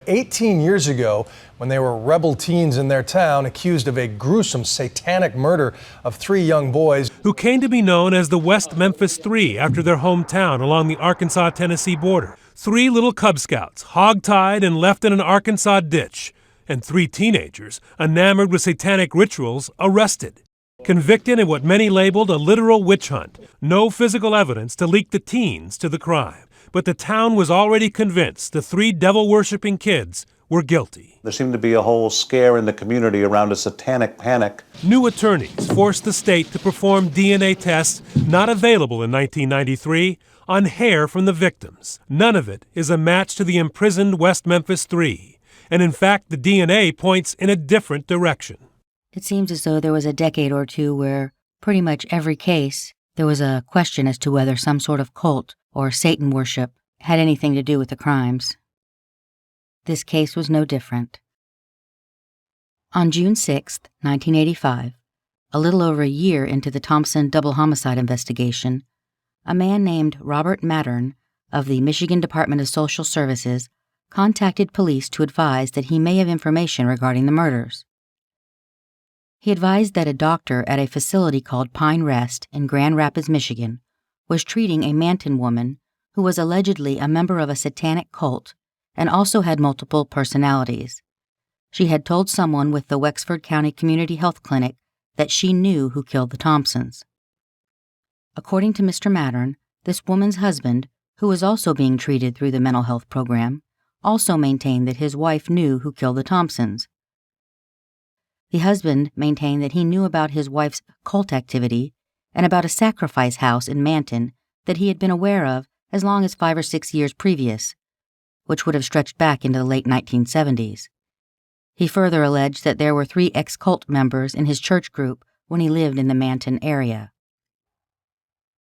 18 years ago, when they were rebel teens in their town accused of a gruesome satanic murder of 3 young boys who came to be known as the West Memphis Three after their hometown along the Arkansas-Tennessee border. 3 little Cub Scouts hog-tied and left in an Arkansas ditch, and 3 teenagers enamored with satanic rituals arrested. Convicted in what many labeled a literal witch hunt. No physical evidence to link the teens to the crime. But the town was already convinced the 3 devil-worshipping kids were guilty. There seemed to be a whole scare in the community around a satanic panic. New attorneys forced the state to perform DNA tests not available in 1993 on hair from the victims. None of it is a match to the imprisoned West Memphis Three. And in fact, the DNA points in a different direction. It seems as though there was a decade or two where pretty much every case there was a question as to whether some sort of cult or Satan worship had anything to do with the crimes. This case was no different. On June 6, 1985, a little over a year into the Thompson double homicide investigation, a man named Robert Mattern of the Michigan Department of Social Services contacted police to advise that he may have information regarding the murders. He advised that a doctor at a facility called Pine Rest in Grand Rapids, Michigan, was treating a Manton woman who was allegedly a member of a satanic cult and also had multiple personalities. She had told someone with the Wexford County Community Health Clinic that she knew who killed the Thompsons. According to Mr. Mattern, this woman's husband, who was also being treated through the mental health program, also maintained that his wife knew who killed the Thompsons. The husband maintained that he knew about his wife's cult activity and about a sacrifice house in Manton that he had been aware of as long as 5 or 6 years previous, which would have stretched back into the late 1970s. He further alleged that there were 3 ex-cult members in his church group when he lived in the Manton area.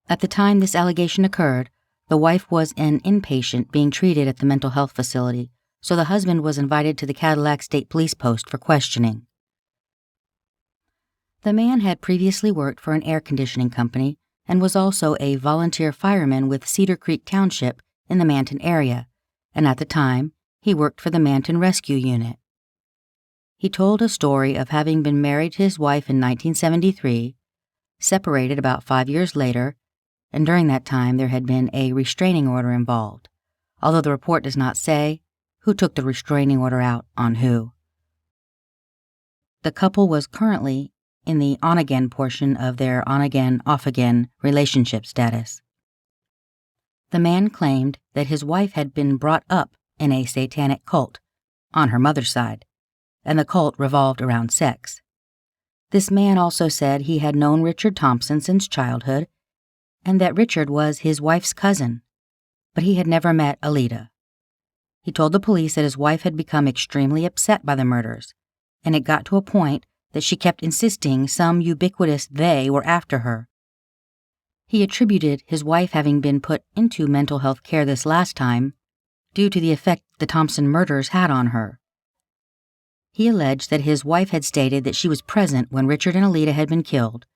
At the time this allegation occurred, the wife was an inpatient being treated at the mental health facility, so the husband was invited to the Cadillac State Police Post for questioning. The man had previously worked for an air conditioning company and was also a volunteer fireman with Cedar Creek Township in the Manton area, and at the time, he worked for the Manton Rescue Unit. He told a story of having been married to his wife in 1973, separated about 5 years later, and during that time there had been a restraining order involved, although the report does not say who took the restraining order out on who. The couple was currently in the on-again portion of their on-again, off-again relationship status. The man claimed that his wife had been brought up in a satanic cult, on her mother's side, and the cult revolved around sex. This man also said he had known Richard Thompson since childhood, and that Richard was his wife's cousin, but he had never met Alida. He told the police that his wife had become extremely upset by the murders, and it got to a point that she kept insisting some ubiquitous they were after her. He attributed his wife having been put into mental health care this last time due to the effect the Thompson murders had on her. He alleged that his wife had stated that she was present when Richard and Alita had been killed,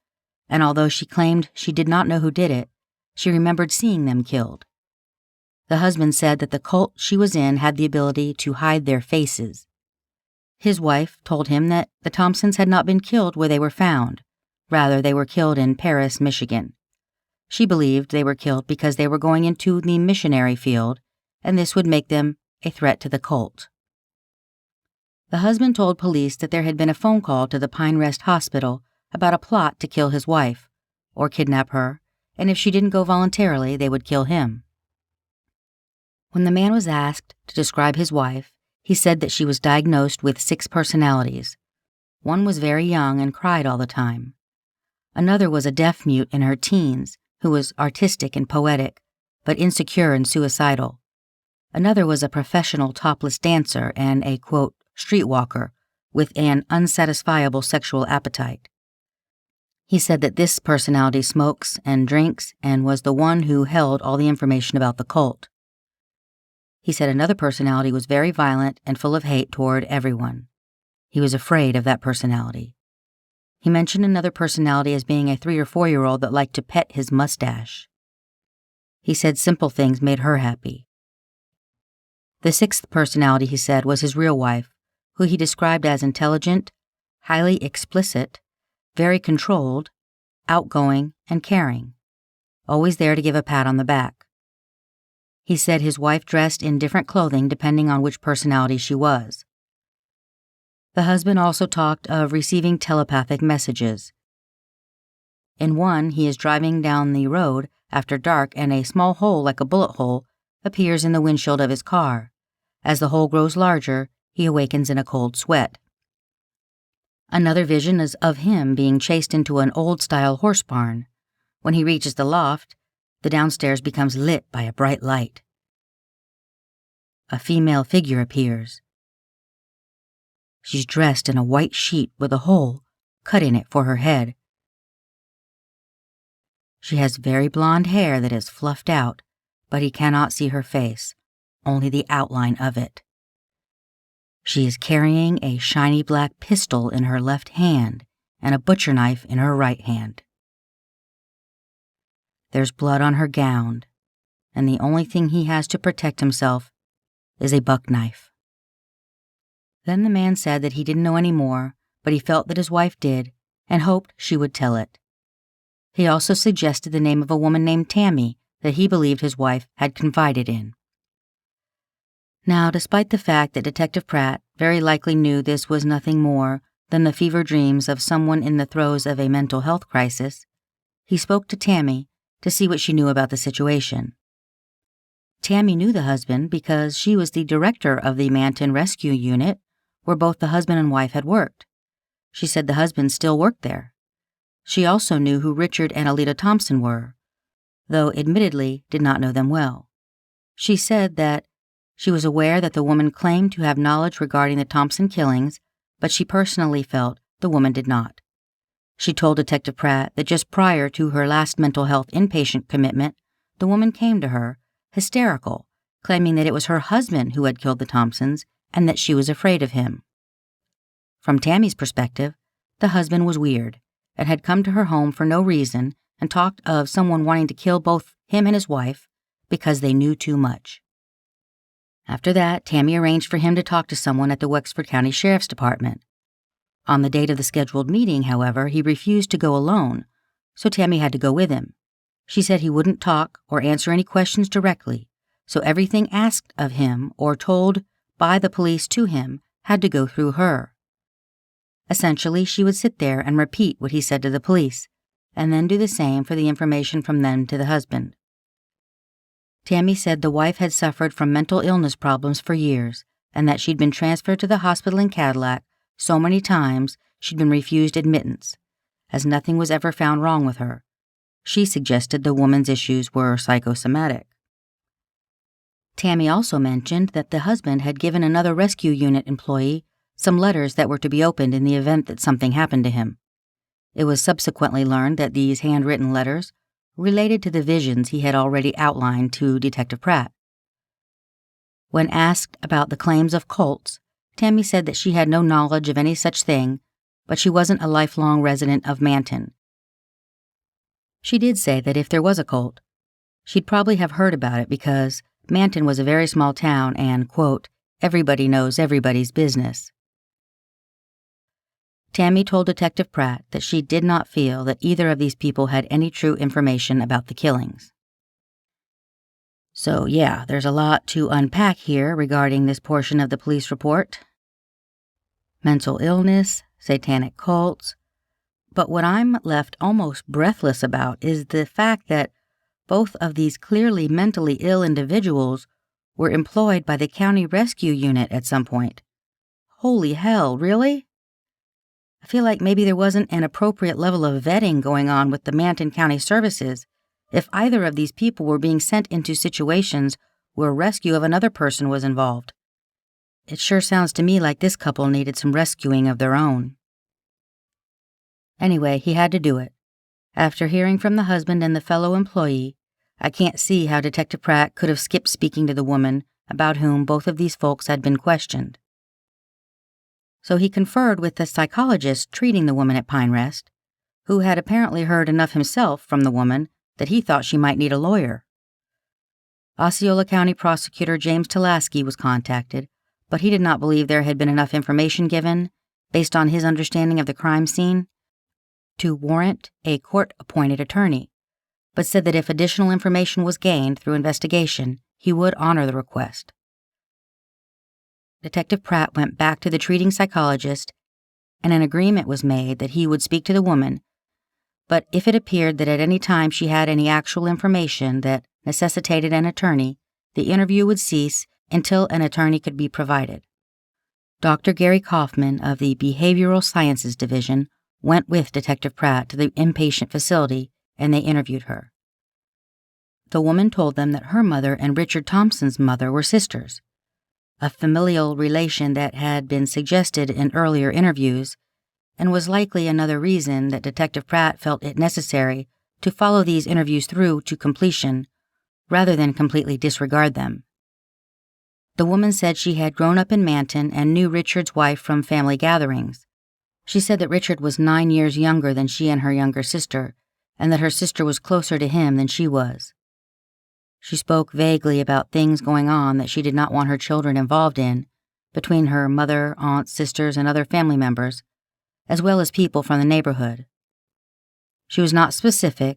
and although she claimed she did not know who did it, she remembered seeing them killed. The husband said that the cult she was in had the ability to hide their faces. His wife told him that the Thompsons had not been killed where they were found. Rather, they were killed in Paris, Michigan. She believed they were killed because they were going into the missionary field, and this would make them a threat to the cult. The husband told police that there had been a phone call to the Pine Rest Hospital about a plot to kill his wife, or kidnap her, and if she didn't go voluntarily, they would kill him. When the man was asked to describe his wife, he said that she was diagnosed with 6 personalities. One was very young and cried all the time. Another was a deaf-mute in her teens who was artistic and poetic, but insecure and suicidal. Another was a professional topless dancer and a, quote, streetwalker with an unsatisfiable sexual appetite. He said that this personality smokes and drinks and was the one who held all the information about the cult. He said another personality was very violent and full of hate toward everyone. He was afraid of that personality. He mentioned another personality as being a 3 or 4-year-old that liked to pet his mustache. He said simple things made her happy. The 6th personality, he said, was his real wife, who he described as intelligent, highly explicit, very controlled, outgoing, and caring, always there to give a pat on the back. He said his wife dressed in different clothing depending on which personality she was. The husband also talked of receiving telepathic messages. In one, he is driving down the road after dark and a small hole like a bullet hole appears in the windshield of his car. As the hole grows larger, he awakens in a cold sweat. Another vision is of him being chased into an old-style horse barn. When he reaches the loft, the downstairs becomes lit by a bright light. A female figure appears. She's dressed in a white sheet with a hole cut in it for her head. She has very blonde hair that is fluffed out, but he cannot see her face, only the outline of it. She is carrying a shiny black pistol in her left hand and a butcher knife in her right hand. There's blood on her gown, and the only thing he has to protect himself is a buck knife. Then the man said that he didn't know any more, but he felt that his wife did and hoped she would tell it. He also suggested the name of a woman named Tammy that he believed his wife had confided in. Now, despite the fact that Detective Pratt very likely knew this was nothing more than the fever dreams of someone in the throes of a mental health crisis, he spoke to Tammy to see what she knew about the situation. Tammy knew the husband because she was the director of the Manton Rescue Unit, where both the husband and wife had worked. She said the husband still worked there. She also knew who Richard and Alita Thompson were, though admittedly did not know them well. She said that she was aware that the woman claimed to have knowledge regarding the Thompson killings, but she personally felt the woman did not. She told Detective Pratt that just prior to her last mental health inpatient commitment, the woman came to her, hysterical, claiming that it was her husband who had killed the Thompsons and that she was afraid of him. From Tammy's perspective, the husband was weird and had come to her home for no reason and talked of someone wanting to kill both him and his wife because they knew too much. After that, Tammy arranged for him to talk to someone at the Wexford County Sheriff's Department. On the date of the scheduled meeting, however, he refused to go alone, so Tammy had to go with him. She said he wouldn't talk or answer any questions directly, so everything asked of him or told by the police to him had to go through her. Essentially, she would sit there and repeat what he said to the police, and then do the same for the information from them to the husband. Tammy said the wife had suffered from mental illness problems for years, and that she'd been transferred to the hospital in Cadillac so many times she'd been refused admittance, as nothing was ever found wrong with her. She suggested the woman's issues were psychosomatic. Tammy also mentioned that the husband had given another rescue unit employee some letters that were to be opened in the event that something happened to him. It was subsequently learned that these handwritten letters related to the visions he had already outlined to Detective Pratt. When asked about the claims of cults, Tammy said that she had no knowledge of any such thing, but she wasn't a lifelong resident of Manton. She did say that if there was a cult, she'd probably have heard about it because Manton was a very small town and, quote, everybody knows everybody's business. Tammy told Detective Pratt that she did not feel that either of these people had any true information about the killings. So yeah, there's a lot to unpack here regarding this portion of the police report. Mental illness, satanic cults. But what I'm left almost breathless about is the fact that both of these clearly mentally ill individuals were employed by the county rescue unit at some point. Holy hell, really? I feel like maybe there wasn't an appropriate level of vetting going on with the Manton County Services if either of these people were being sent into situations where rescue of another person was involved. It sure sounds to me like this couple needed some rescuing of their own. Anyway, he had to do it. After hearing from the husband and the fellow employee, I can't see how Detective Pratt could have skipped speaking to the woman about whom both of these folks had been questioned. So he conferred with the psychologist treating the woman at Pine Rest, who had apparently heard enough himself from the woman that he thought she might need a lawyer. Osceola County Prosecutor James Talaski was contacted, but he did not believe there had been enough information given, based on his understanding of the crime scene, to warrant a court-appointed attorney, but said that if additional information was gained through investigation, he would honor the request. Detective Pratt went back to the treating psychologist, and an agreement was made that he would speak to the woman, but if it appeared that at any time she had any actual information that necessitated an attorney, the interview would cease until an attorney could be provided. Dr. Gary Kaufman of the Behavioral Sciences Division went with Detective Pratt to the inpatient facility, and they interviewed her. The woman told them that her mother and Richard Thompson's mother were sisters, a familial relation that had been suggested in earlier interviews, and was likely another reason that Detective Pratt felt it necessary to follow these interviews through to completion, rather than completely disregard them. The woman said she had grown up in Manton and knew Richard's wife from family gatherings. She said that Richard was 9 years younger than she and her younger sister, and that her sister was closer to him than she was. She spoke vaguely about things going on that she did not want her children involved in, between her mother, aunts, sisters, and other family members, as well as people from the neighborhood. She was not specific,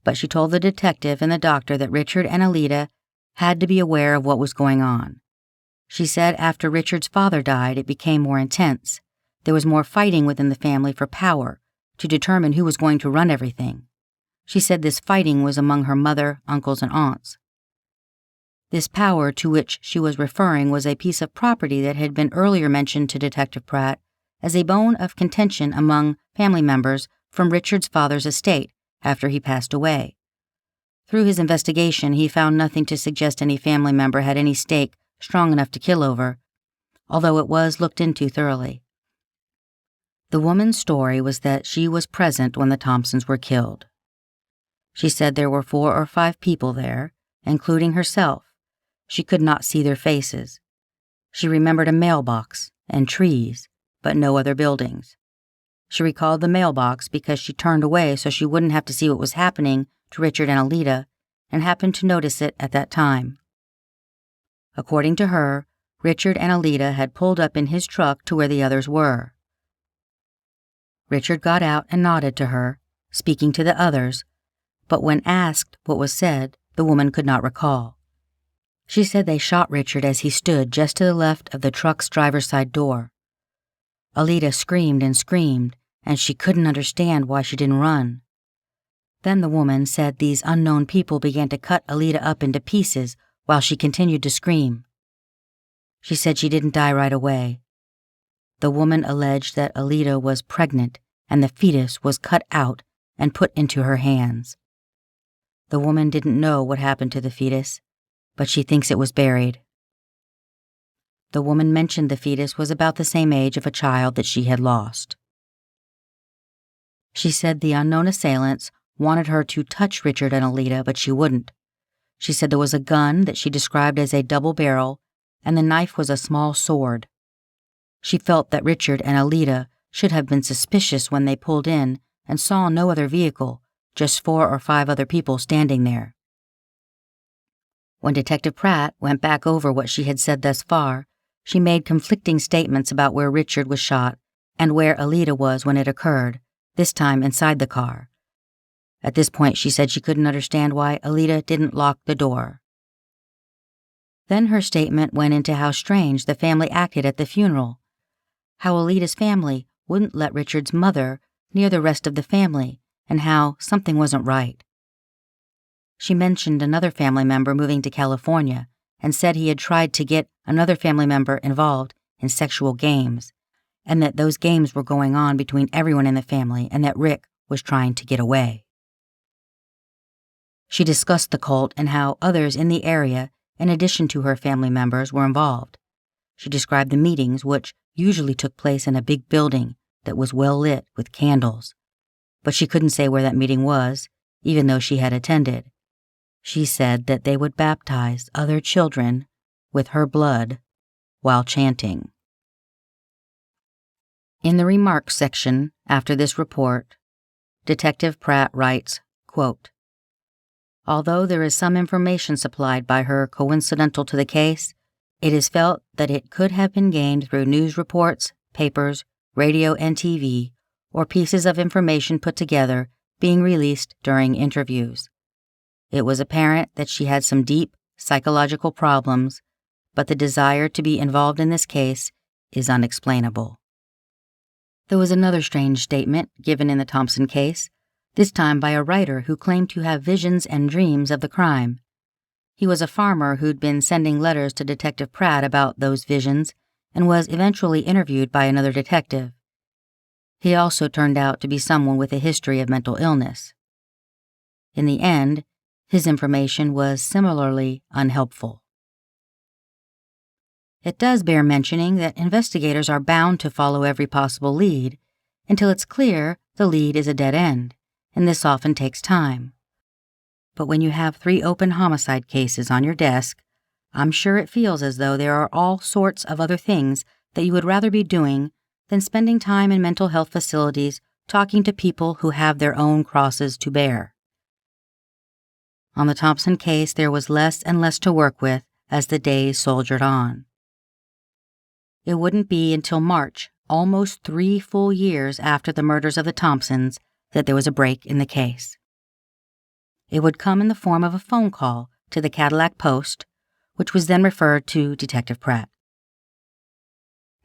but she told the detective and the doctor that Richard and Alida had to be aware of what was going on. She said after Richard's father died, it became more intense. There was more fighting within the family for power, to determine who was going to run everything. She said this fighting was among her mother, uncles, and aunts. This power to which she was referring was a piece of property that had been earlier mentioned to Detective Pratt as a bone of contention among family members from Richard's father's estate after he passed away. Through his investigation, he found nothing to suggest any family member had any stake strong enough to kill over, although it was looked into thoroughly. The woman's story was that she was present when the Thompsons were killed. She said there were 4 or 5 people there, including herself. She could not see their faces. She remembered a mailbox and trees, but no other buildings. She recalled the mailbox because she turned away so she wouldn't have to see what was happening to Richard and Alida, and happened to notice it at that time. According to her, Richard and Alida had pulled up in his truck to where the others were. Richard got out and nodded to her, speaking to the others, but when asked what was said, the woman could not recall. She said they shot Richard as he stood just to the left of the truck's driver's side door. Alida screamed and screamed, and she couldn't understand why she didn't run. Then the woman said these unknown people began to cut Alida up into pieces while she continued to scream. She said she didn't die right away. The woman alleged that Alida was pregnant and the fetus was cut out and put into her hands. The woman didn't know what happened to the fetus, but she thinks it was buried. The woman mentioned the fetus was about the same age of a child that she had lost. She said the unknown assailants wanted her to touch Richard and Alida, but she wouldn't. She said there was a gun that she described as a double barrel, and the knife was a small sword. She felt that Richard and Alida should have been suspicious when they pulled in and saw no other vehicle, just 4 or 5 other people standing there. When Detective Pratt went back over what she had said thus far, she made conflicting statements about where Richard was shot and where Alida was when it occurred, this time inside the car. At this point, she said she couldn't understand why Alida didn't lock the door. Then her statement went into how strange the family acted at the funeral, how Alida's family wouldn't let Richard's mother near the rest of the family, and how something wasn't right. She mentioned another family member moving to California and said he had tried to get another family member involved in sexual games, and that those games were going on between everyone in the family and that Rick was trying to get away. She discussed the cult and how others in the area, in addition to her family members, were involved. She described the meetings, which usually took place in a big building that was well lit with candles, but she couldn't say where that meeting was, even though she had attended. She said that they would baptize other children with her blood while chanting. In the remarks section after this report, Detective Pratt writes, quote, "Although there is some information supplied by her coincidental to the case, it is felt that it could have been gained through news reports, papers, radio and TV, or pieces of information put together being released during interviews. It was apparent that she had some deep psychological problems, but the desire to be involved in this case is unexplainable." There was another strange statement given in the Thompson case, this time by a writer who claimed to have visions and dreams of the crime. He was a farmer who'd been sending letters to Detective Pratt about those visions and was eventually interviewed by another detective. He also turned out to be someone with a history of mental illness. In the end, his information was similarly unhelpful. It does bear mentioning that investigators are bound to follow every possible lead until it's clear the lead is a dead end, and this often takes time. But when you have 3 open homicide cases on your desk, I'm sure it feels as though there are all sorts of other things that you would rather be doing than spending time in mental health facilities talking to people who have their own crosses to bear. On the Thompson case, there was less and less to work with as the days soldiered on. It wouldn't be until March, almost 3 full years after the murders of the Thompsons, that there was a break in the case. It would come in the form of a phone call to the Cadillac Post, which was then referred to Detective Pratt.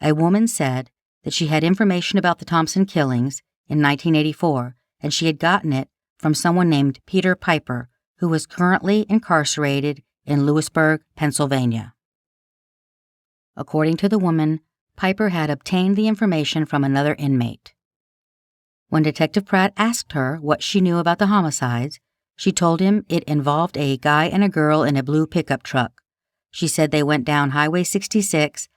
A woman said that she had information about the Thompson killings in 1984, and she had gotten it from someone named Peter Piper, who was currently incarcerated in Lewisburg, Pennsylvania. According to the woman, Piper had obtained the information from another inmate. When Detective Pratt asked her what she knew about the homicides, she told him it involved a guy and a girl in a blue pickup truck. She said they went down Highway 66,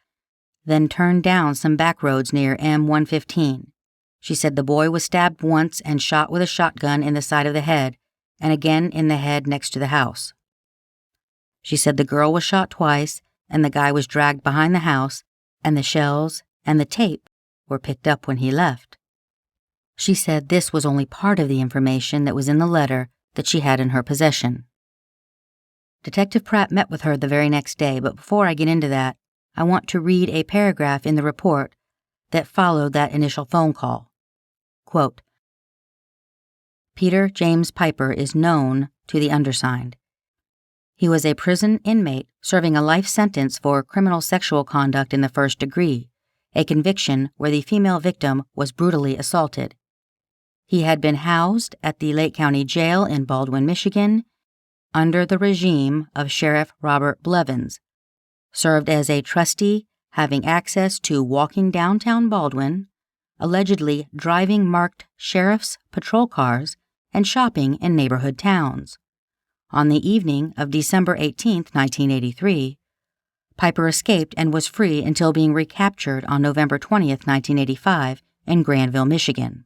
then turned down some back roads near M115. She said the boy was stabbed once and shot with a shotgun in the side of the head, and again in the head next to the house. She said the girl was shot twice, and the guy was dragged behind the house, and the shells and the tape were picked up when he left. She said this was only part of the information that was in the letter that she had in her possession. Detective Pratt met with her the very next day, but before I get into that, I want to read a paragraph in the report that followed that initial phone call. Quote, "Peter James Piper is known to the undersigned. He was a prison inmate serving a life sentence for criminal sexual conduct in the first degree, a conviction where the female victim was brutally assaulted. He had been housed at the Lake County Jail in Baldwin, Michigan, under the regime of Sheriff Robert Blevins, served as a trustee having access to walking downtown Baldwin, allegedly driving marked sheriff's patrol cars, and shopping in neighborhood towns. On the evening of December 18, 1983, Piper escaped and was free until being recaptured on November 20, 1985, in Granville, Michigan.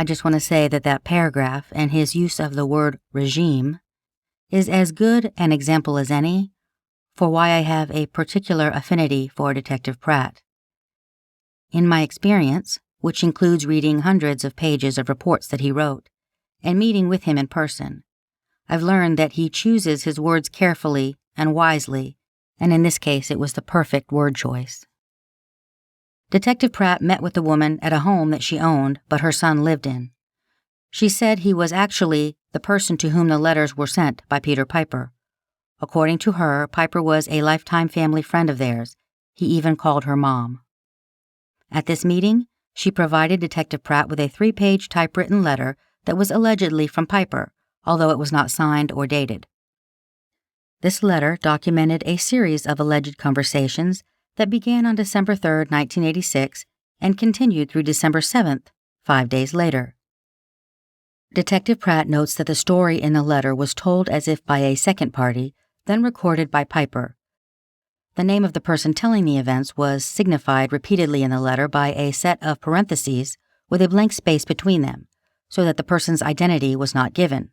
I just want to say that that paragraph and his use of the word regime is as good an example as any for why I have a particular affinity for Detective Pratt. In my experience, which includes reading hundreds of pages of reports that he wrote and meeting with him in person, I've learned that he chooses his words carefully and wisely, and in this case it was the perfect word choice. Detective Pratt met with the woman at a home that she owned but her son lived in. She said he was actually the person to whom the letters were sent by Peter Piper. According to her, Piper was a lifetime family friend of theirs. He even called her mom. At this meeting, she provided Detective Pratt with a 3-page typewritten letter that was allegedly from Piper, although it was not signed or dated. This letter documented a series of alleged conversations that began on December 3, 1986, and continued through December 7th, 5 days later. Detective Pratt notes that the story in the letter was told as if by a second party, then recorded by Piper. The name of the person telling the events was signified repeatedly in the letter by a set of parentheses with a blank space between them, so that the person's identity was not given.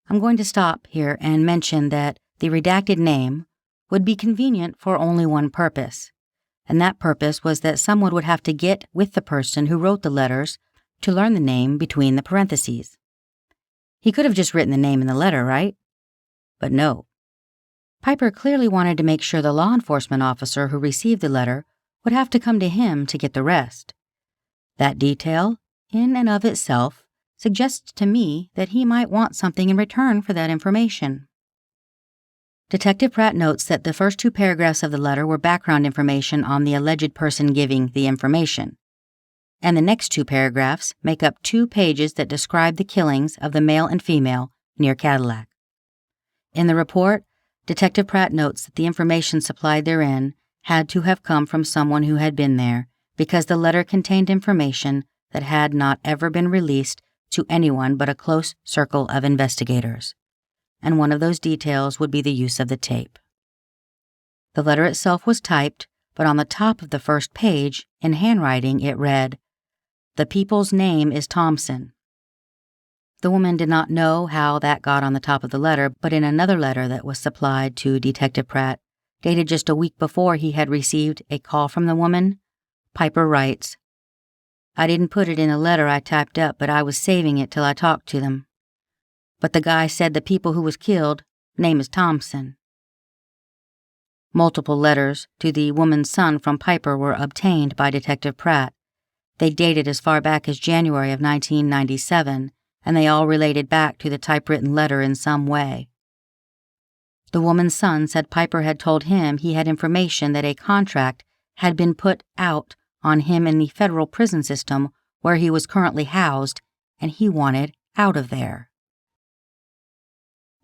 I'm going to stop here and mention that the redacted name would be convenient for only one purpose, and that purpose was that someone would have to get with the person who wrote the letters to learn the name between the parentheses. He could have just written the name in the letter, right? But no. Piper clearly wanted to make sure the law enforcement officer who received the letter would have to come to him to get the rest. That detail, in and of itself, suggests to me that he might want something in return for that information. Detective Pratt notes that the first 2 paragraphs of the letter were background information on the alleged person giving the information, and the next 2 paragraphs make up 2 pages that describe the killings of the male and female near Cadillac. In the report, Detective Pratt notes that the information supplied therein had to have come from someone who had been there because the letter contained information that had not ever been released to anyone but a close circle of investigators, and one of those details would be the use of the tape. The letter itself was typed, but on the top of the first page, in handwriting, it read, "The people's name is Thompson." The woman did not know how that got on the top of the letter, but in another letter that was supplied to Detective Pratt, dated just a week before he had received a call from the woman, Piper writes, "I didn't put it in a letter I typed up, but I was saving it till I talked to them. But the guy said the people who was killed, name is Thompson." Multiple letters to the woman's son from Piper were obtained by Detective Pratt. They dated as far back as January of 1997, and they all related back to the typewritten letter in some way. The woman's son said Piper had told him he had information that a contract had been put out on him in the federal prison system where he was currently housed, and he wanted out of there.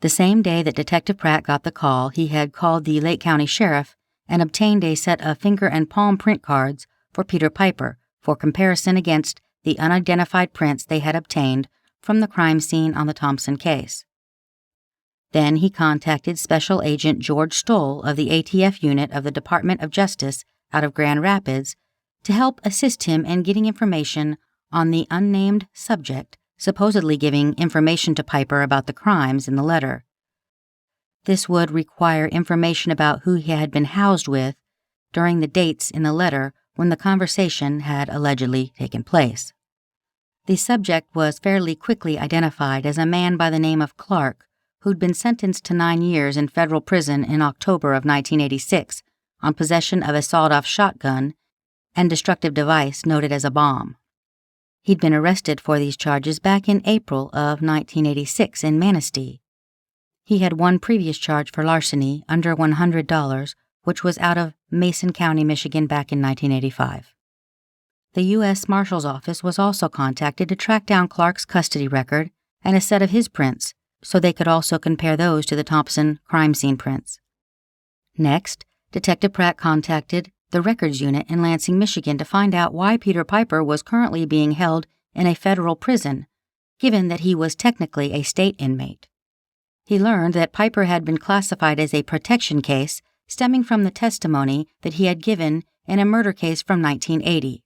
The same day that Detective Pratt got the call, he had called the Lake County Sheriff and obtained a set of finger and palm print cards for Peter Piper for comparison against the unidentified prints they had obtained from the crime scene on the Thompson case. Then he contacted Special Agent George Stoll of the ATF unit of the Department of Justice out of Grand Rapids to help assist him in getting information on the unnamed subject supposedly giving information to Piper about the crimes in the letter. This would require information about who he had been housed with during the dates in the letter when the conversation had allegedly taken place. The subject was fairly quickly identified as a man by the name of Clark, who'd been sentenced to 9 years in federal prison in October of 1986 on possession of a sawed-off shotgun and destructive device noted as a bomb. He'd been arrested for these charges back in April of 1986 in Manistee. He had one previous charge for larceny under $100, which was out of Mason County, Michigan back in 1985. The U.S. Marshal's Office was also contacted to track down Clark's custody record and a set of his prints, so they could also compare those to the Thompson crime scene prints. Next, Detective Pratt contacted the Records Unit in Lansing, Michigan to find out why Peter Piper was currently being held in a federal prison, given that he was technically a state inmate. He learned that Piper had been classified as a protection case stemming from the testimony that he had given in a murder case from 1980.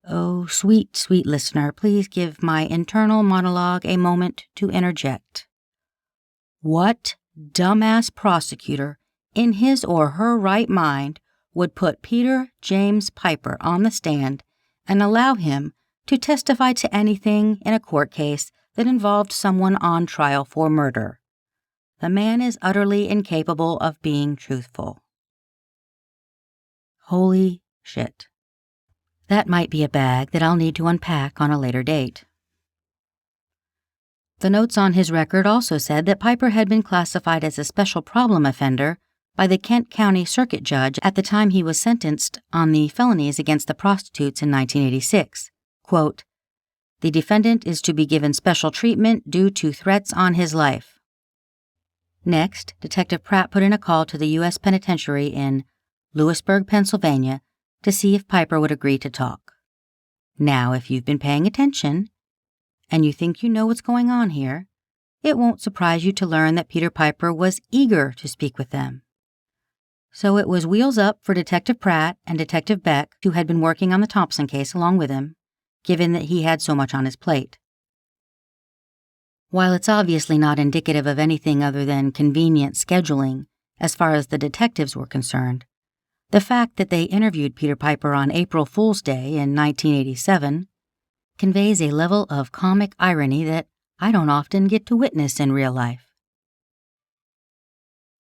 Oh Oh, sweet, sweet listener, please give my internal monologue a moment to interject. What dumbass prosecutor in his or her right mind would put Peter James Piper on the stand and allow him to testify to anything in a court case that involved someone on trial for murder? The man is utterly incapable of being truthful. Holy shit. That might be a bag that I'll need to unpack on a later date. The notes on his record also said that Piper had been classified as a special problem offender by the Kent County Circuit Judge at the time he was sentenced on the felonies against the prostitutes in 1986. Quote, "The defendant is to be given special treatment due to threats on his life." Next, Detective Pratt put in a call to the U.S. Penitentiary in Lewisburg, Pennsylvania, to see if Piper would agree to talk. Now, if you've been paying attention, and you think you know what's going on here, it won't surprise you to learn that Peter Piper was eager to speak with them. So it was wheels up for Detective Pratt and Detective Beck, who had been working on the Thompson case along with him, given that he had so much on his plate. While it's obviously not indicative of anything other than convenient scheduling as far as the detectives were concerned, the fact that they interviewed Peter Piper on April Fool's Day in 1987 conveys a level of comic irony that I don't often get to witness in real life.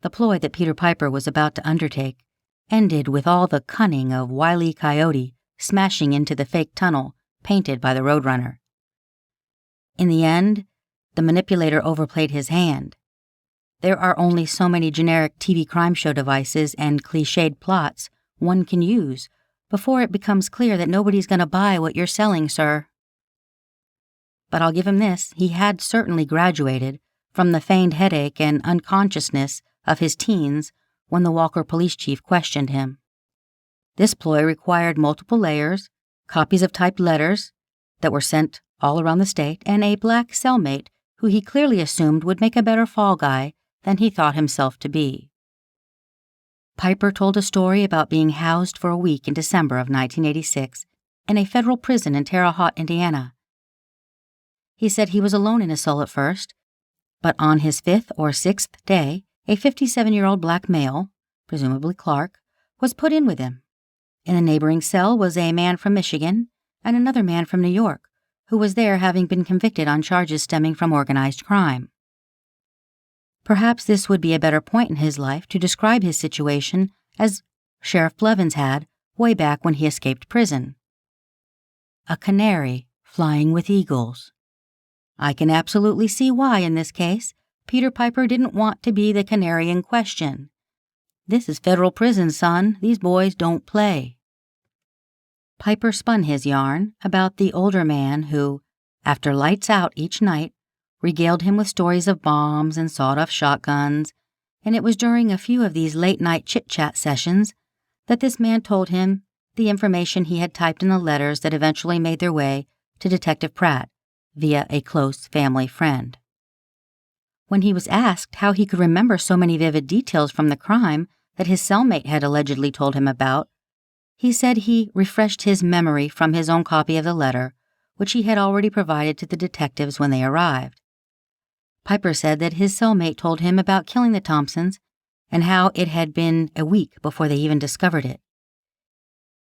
The ploy that Peter Piper was about to undertake ended with all the cunning of Wile E. Coyote smashing into the fake tunnel painted by the Roadrunner. In the end, the manipulator overplayed his hand. There are only so many generic TV crime show devices and cliched plots one can use before it becomes clear that nobody's going to buy what you're selling, sir. But I'll give him this, he had certainly graduated from the feigned headache and unconsciousness of his teens when the Walker police chief questioned him. This ploy required multiple layers, copies of typed letters that were sent all around the state, and a black cellmate who he clearly assumed would make a better fall guy than he thought himself to be. Piper told a story about being housed for a week in December of 1986 in a federal prison in Terre Haute, Indiana. He said he was alone in his cell at first, but on his 5th or 6th day, a 57-year-old black male, presumably Clark, was put in with him. In the neighboring cell was a man from Michigan and another man from New York, who was there having been convicted on charges stemming from organized crime. Perhaps this would be a better point in his life to describe his situation as Sheriff Blevins had way back when he escaped prison. A canary flying with eagles. I can absolutely see why, in this case, Peter Piper didn't want to be the canary in question. This is federal prison, son. These boys don't play. Piper spun his yarn about the older man who, after lights out each night, regaled him with stories of bombs and sawed-off shotguns, and it was during a few of these late-night chit-chat sessions that this man told him the information he had typed in the letters that eventually made their way to Detective Pratt via a close family friend. When he was asked how he could remember so many vivid details from the crime that his cellmate had allegedly told him about, he said he refreshed his memory from his own copy of the letter, which he had already provided to the detectives when they arrived. Piper said that his cellmate told him about killing the Thompsons and how it had been a week before they even discovered it.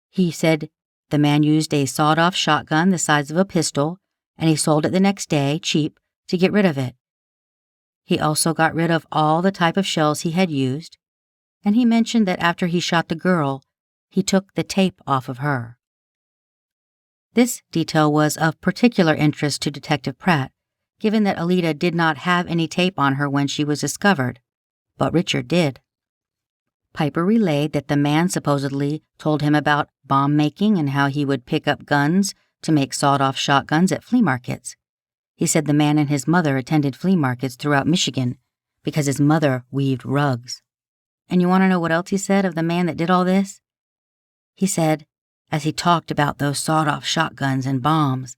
He said the man used a sawed-off shotgun the size of a pistol, and he sold it the next day, cheap, to get rid of it. He also got rid of all the type of shells he had used, and he mentioned that after he shot the girl, he took the tape off of her. This detail was of particular interest to Detective Pratt, given that Alita did not have any tape on her when she was discovered, but Richard did. Piper relayed that the man supposedly told him about bomb making and how he would pick up guns to make sawed-off shotguns at flea markets. He said the man and his mother attended flea markets throughout Michigan because his mother weaved rugs. And you want to know what else he said of the man that did all this? He said, as he talked about those sawed-off shotguns and bombs,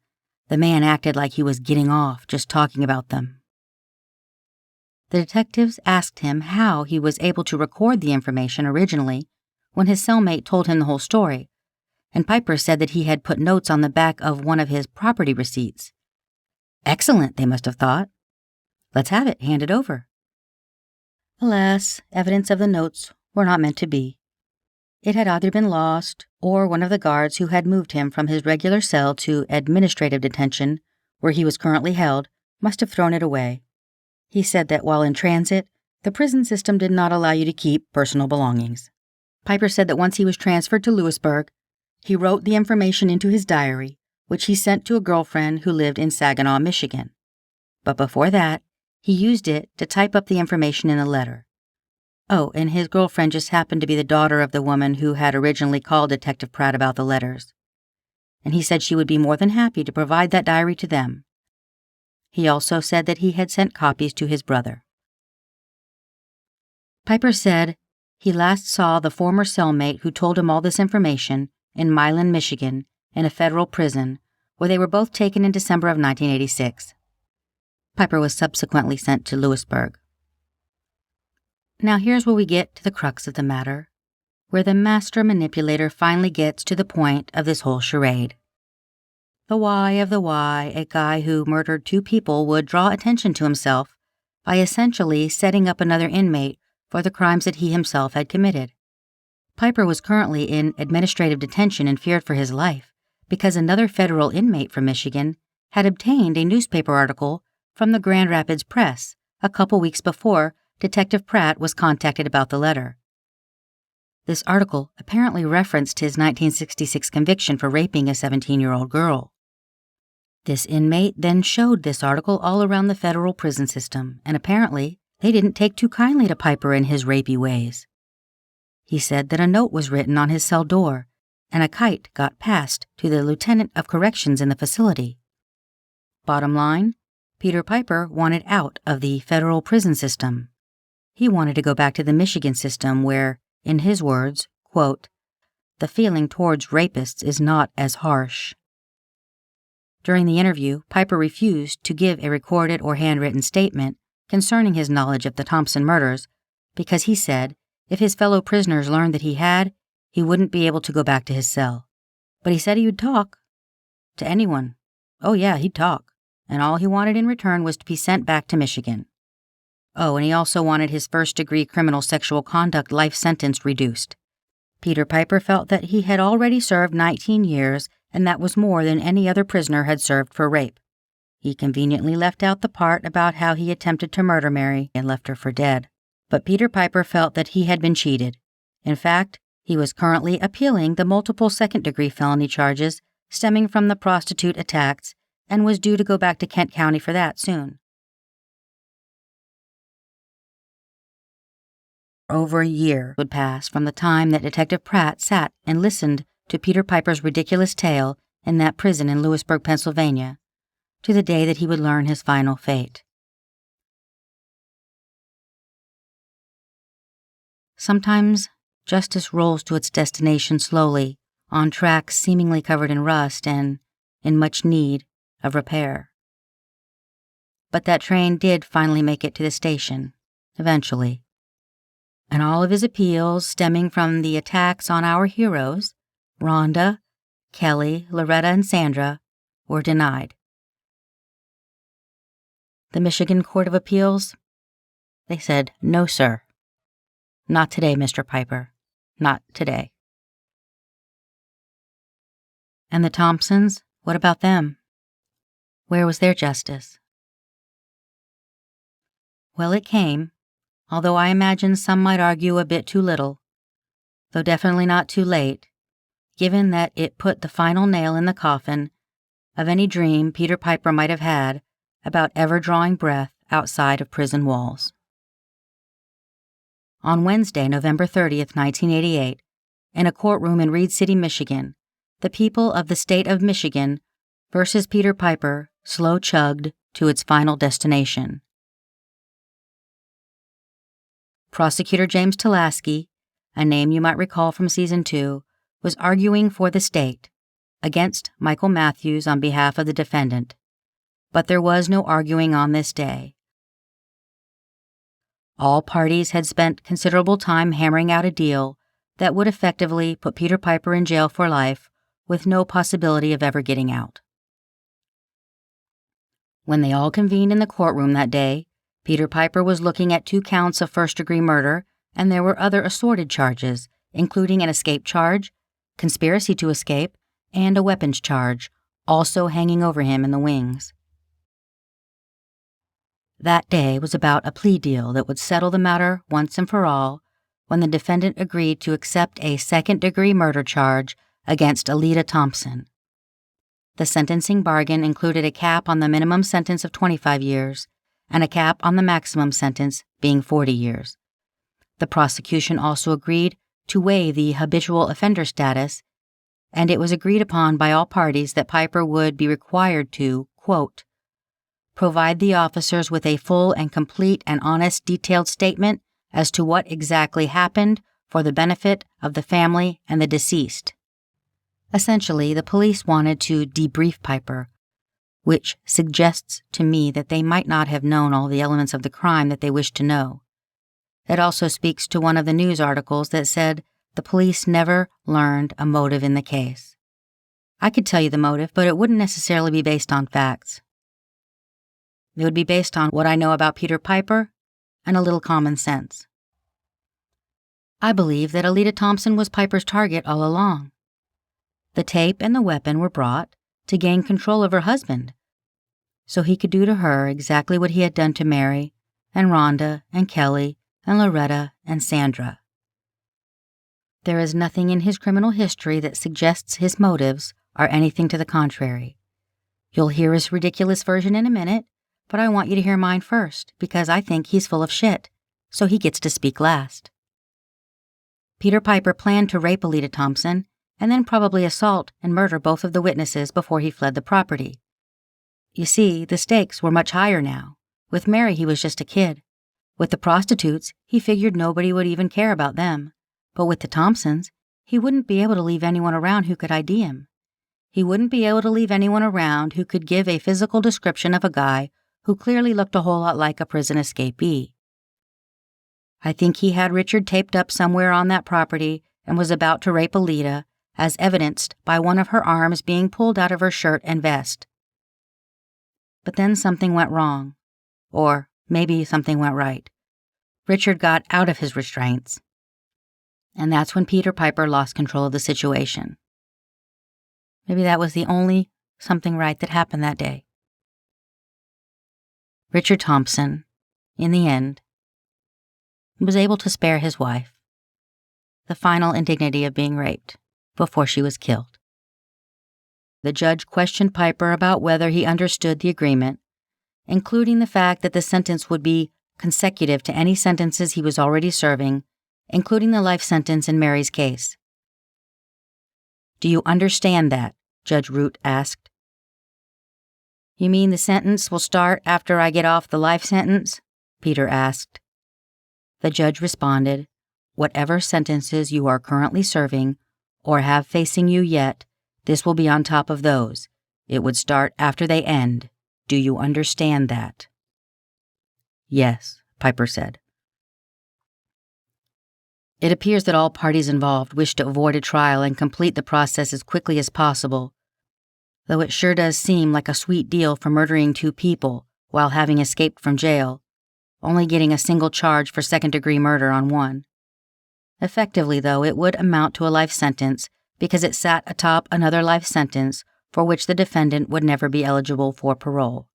the man acted like he was getting off just talking about them. The detectives asked him how he was able to record the information originally when his cellmate told him the whole story, and Piper said that he had put notes on the back of one of his property receipts. Excellent, they must have thought. Let's have it handed over. Alas, evidence of the notes were not meant to be. It had either been lost, or one of the guards who had moved him from his regular cell to administrative detention, where he was currently held, must have thrown it away. He said that while in transit, the prison system did not allow you to keep personal belongings. Piper said that once he was transferred to Lewisburg, he wrote the information into his diary, which he sent to a girlfriend who lived in Saginaw, Michigan. But before that, he used it to type up the information in a letter. Oh, and his girlfriend just happened to be the daughter of the woman who had originally called Detective Pratt about the letters. And he said she would be more than happy to provide that diary to them. He also said that he had sent copies to his brother. Piper said he last saw the former cellmate who told him all this information in Milan, Michigan, in a federal prison, where they were both taken in December of 1986. Piper was subsequently sent to Lewisburg. Now here's where we get to the crux of the matter, where the master manipulator finally gets to the point of this whole charade. The why of the why a guy who murdered 2 people would draw attention to himself by essentially setting up another inmate for the crimes that he himself had committed. Piper was currently in administrative detention and feared for his life because another federal inmate from Michigan had obtained a newspaper article from the Grand Rapids Press a couple weeks before Detective Pratt was contacted about the letter. This article apparently referenced his 1966 conviction for raping a 17-year-old girl. This inmate then showed this article all around the federal prison system, and apparently they didn't take too kindly to Piper and his rapey ways. He said that a note was written on his cell door, and a kite got passed to the lieutenant of corrections in the facility. Bottom line, Peter Piper wanted out of the federal prison system. He wanted to go back to the Michigan system where, in his words, quote, the feeling towards rapists is not as harsh. During the interview, Piper refused to give a recorded or handwritten statement concerning his knowledge of the Thompson murders because he said if his fellow prisoners learned that he had, he wouldn't be able to go back to his cell. But he said he would talk. To anyone. Oh yeah, he'd talk. And all he wanted in return was to be sent back to Michigan. Oh, and he also wanted his first-degree criminal sexual conduct life sentence reduced. Peter Piper felt that he had already served 19 years, and that was more than any other prisoner had served for rape. He conveniently left out the part about how he attempted to murder Mary and left her for dead. But Peter Piper felt that he had been cheated. In fact, he was currently appealing the multiple second-degree felony charges stemming from the prostitute attacks and was due to go back to Kent County for that soon. Over a year would pass from the time that Detective Pratt sat and listened to Peter Piper's ridiculous tale in that prison in Lewisburg, Pennsylvania, to the day that he would learn his final fate. Sometimes justice rolls to its destination slowly, on tracks seemingly covered in rust and in much need of repair. But that train did finally make it to the station, eventually. And all of his appeals stemming from the attacks on our heroes, Rhonda, Kelly, Loretta, and Sandra, were denied. The Michigan Court of Appeals, they said, no, sir. Not today, Mr. Piper. Not today. And the Thompsons, what about them? Where was their justice? Well, it came, although I imagine some might argue a bit too little, though definitely not too late, given that it put the final nail in the coffin of any dream Peter Piper might have had about ever drawing breath outside of prison walls. On Wednesday, November 30th, 1988, in a courtroom in Reed City, Michigan, the people of the state of Michigan versus Peter Piper slow-chugged to its final destination. Prosecutor James Talaski, a name you might recall from Season 2, was arguing for the state, against Michael Matthews on behalf of the defendant. But there was no arguing on this day. All parties had spent considerable time hammering out a deal that would effectively put Peter Piper in jail for life with no possibility of ever getting out. When they all convened in the courtroom that day, Peter Piper was looking at 2 counts of first-degree murder, and there were other assorted charges, including an escape charge, conspiracy to escape, and a weapons charge, also hanging over him in the wings. That day was about a plea deal that would settle the matter once and for all when the defendant agreed to accept a second-degree murder charge against Alida Thompson. The sentencing bargain included a cap on the minimum sentence of 25 years and a cap on the maximum sentence being 40 years. The prosecution also agreed to waive the habitual offender status, and it was agreed upon by all parties that Piper would be required to, quote, provide the officers with a full and complete and honest detailed statement as to what exactly happened for the benefit of the family and the deceased. Essentially, the police wanted to debrief Piper, which suggests to me that they might not have known all the elements of the crime that they wished to know. It also speaks to one of the news articles that said the police never learned a motive in the case. I could tell you the motive, but it wouldn't necessarily be based on facts. It would be based on what I know about Peter Piper and a little common sense. I believe that Alida Thompson was Piper's target all along. The tape and the weapon were brought to gain control of her husband, so he could do to her exactly what he had done to Mary and Rhonda and Kelly and Loretta and Sandra. There is nothing in his criminal history that suggests his motives are anything to the contrary. You'll hear his ridiculous version in a minute, but I want you to hear mine first, because I think he's full of shit, so he gets to speak last. Peter Piper planned to rape Alida Thompson and then probably assault and murder both of the witnesses before he fled the property. You see, the stakes were much higher now. With Mary, he was just a kid. With the prostitutes, he figured nobody would even care about them. But with the Thompsons, he wouldn't be able to leave anyone around who could ID him. He wouldn't be able to leave anyone around who could give a physical description of a guy who clearly looked a whole lot like a prison escapee. I think he had Richard taped up somewhere on that property and was about to rape Alida, as evidenced by one of her arms being pulled out of her shirt and vest. But then something went wrong. Or maybe something went right. Richard got out of his restraints. And that's when Peter Piper lost control of the situation. Maybe that was the only something right that happened that day. Richard Thompson, in the end, was able to spare his wife the final indignity of being raped before she was killed. The judge questioned Piper about whether he understood the agreement, including the fact that the sentence would be consecutive to any sentences he was already serving, including the life sentence in Mary's case. "Do you understand that?" Judge Root asked. "You mean the sentence will start after I get off the life sentence?" Peter asked. The judge responded, "Whatever sentences you are currently serving or have facing you yet, this will be on top of those. It would start after they end. Do you understand that?" "Yes," Piper said. It appears that all parties involved wish to avoid a trial and complete the process as quickly as possible, though it sure does seem like a sweet deal for murdering 2 people while having escaped from jail, only getting a single charge for second-degree murder on one. Effectively, though, it would amount to a life sentence because it sat atop another life sentence for which the defendant would never be eligible for parole.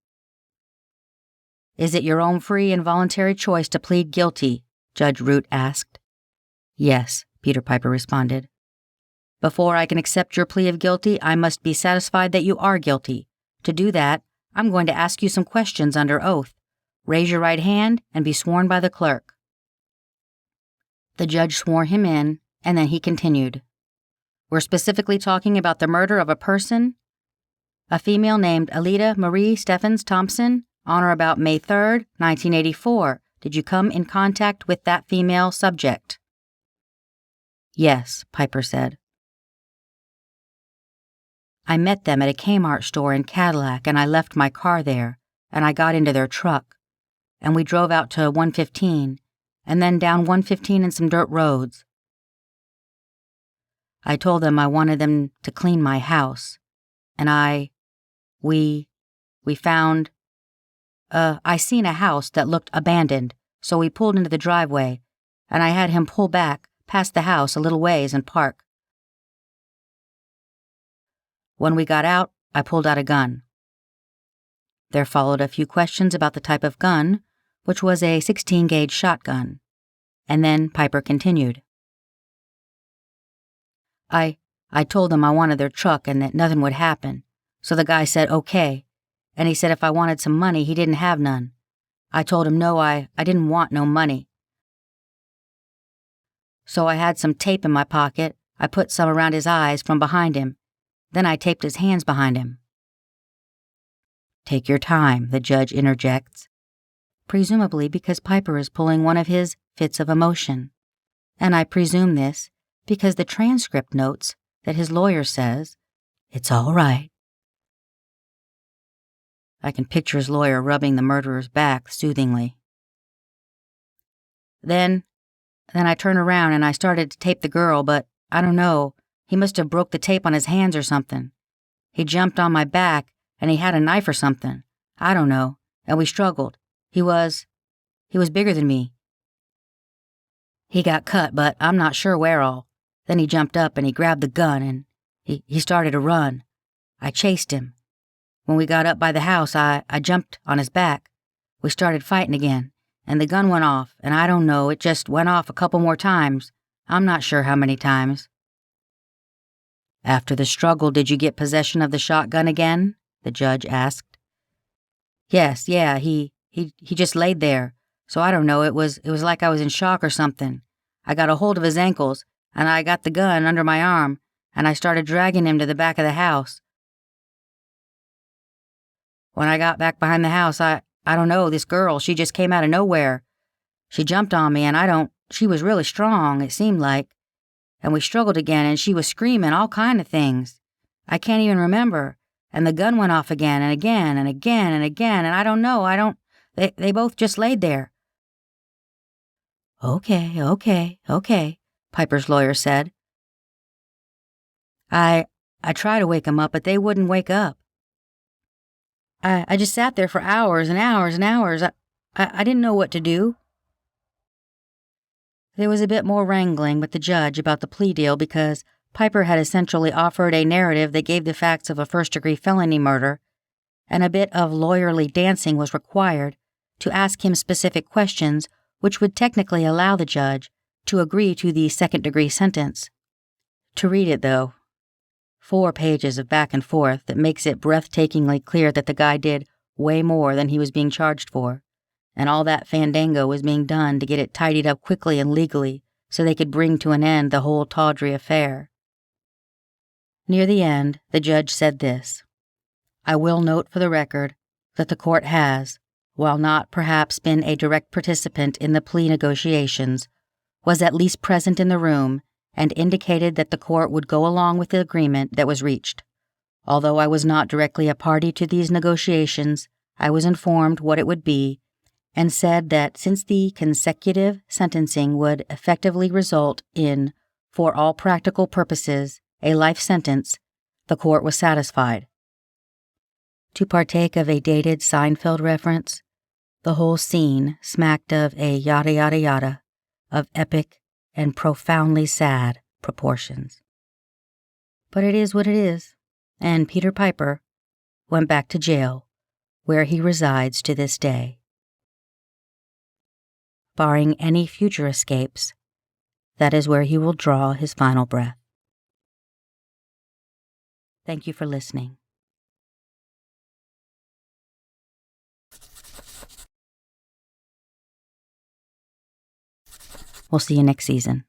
"Is it your own free and voluntary choice to plead guilty?" Judge Root asked. "Yes," Peter Piper responded. "Before I can accept your plea of guilty, I must be satisfied that you are guilty. To do that, I'm going to ask you some questions under oath. Raise your right hand and be sworn by the clerk." The judge swore him in, and then he continued. "We're specifically talking about the murder of a person, a female named Alida Marie Stephens Thompson, on or about May 3rd, 1984. Did you come in contact with that female subject?" "Yes," Piper said. "I met them at a Kmart store in Cadillac, and I left my car there, and I got into their truck, and we drove out to 115, and then down 115 and some dirt roads. I told them I wanted them to clean my house. And we found, I seen a house that looked abandoned, so we pulled into the driveway, and I had him pull back past the house a little ways and park. When we got out, I pulled out a gun. There followed a few questions about the type of gun, which was a 16-gauge shotgun. And then Piper continued. I told them I wanted their truck and that nothing would happen, so the guy said okay, and he said if I wanted some money, he didn't have none. I told him no, I didn't want no money. So I had some tape in my pocket. I put some around his eyes from behind him. Then I taped his hands behind him. Take your time, the judge interjects, presumably because Piper is pulling one of his fits of emotion. And I presume this because the transcript notes that his lawyer says, "It's all right." I can picture his lawyer rubbing the murderer's back soothingly. Then I turned around and I started to tape the girl, but I don't know, he must have broke the tape on his hands or something. He jumped on my back and he had a knife or something. I don't know, and we struggled. He was bigger than me. He got cut, but I'm not sure where all. Then he jumped up and he grabbed the gun and he started to run. I chased him. When we got up by the house, I jumped on his back. We started fighting again, and the gun went off, and I don't know, it just went off a couple more times. I'm not sure how many times. After the struggle, did you get possession of the shotgun again? The judge asked. Yes, yeah, he just laid there. So I don't know, it was like I was in shock or something. I got a hold of his ankles, and I got the gun under my arm, and I started dragging him to the back of the house. When I got back behind the house, I don't know, this girl, she just came out of nowhere. She jumped on me, and she was really strong, it seemed like. And we struggled again, and she was screaming all kind of things. I can't even remember. And the gun went off again and again and again and again, and I don't know, they both just laid there. Okay, Piper's lawyer said. I tried to wake them up, but they wouldn't wake up. I just sat there for hours and hours and hours. I didn't know what to do. There was a bit more wrangling with the judge about the plea deal because Piper had essentially offered a narrative that gave the facts of a first-degree felony murder, and a bit of lawyerly dancing was required to ask him specific questions which would technically allow the judge to agree to the second-degree sentence. To read it, though, 4 pages of back and forth that makes it breathtakingly clear that the guy did way more than he was being charged for, and all that fandango was being done to get it tidied up quickly and legally so they could bring to an end the whole tawdry affair. Near the end, the judge said this: I will note for the record that the court has, while not perhaps been a direct participant in the plea negotiations, was at least present in the room and indicated that the court would go along with the agreement that was reached. Although I was not directly a party to these negotiations, I was informed what it would be and said that since the consecutive sentencing would effectively result in, for all practical purposes, a life sentence, the court was satisfied. To partake of a dated Seinfeld reference, the whole scene smacked of a yada yada yada, of epic and profoundly sad proportions. But it is what it is, and Peter Piper went back to jail, where he resides to this day. Barring any future escapes, that is where he will draw his final breath. Thank you for listening. We'll see you next season.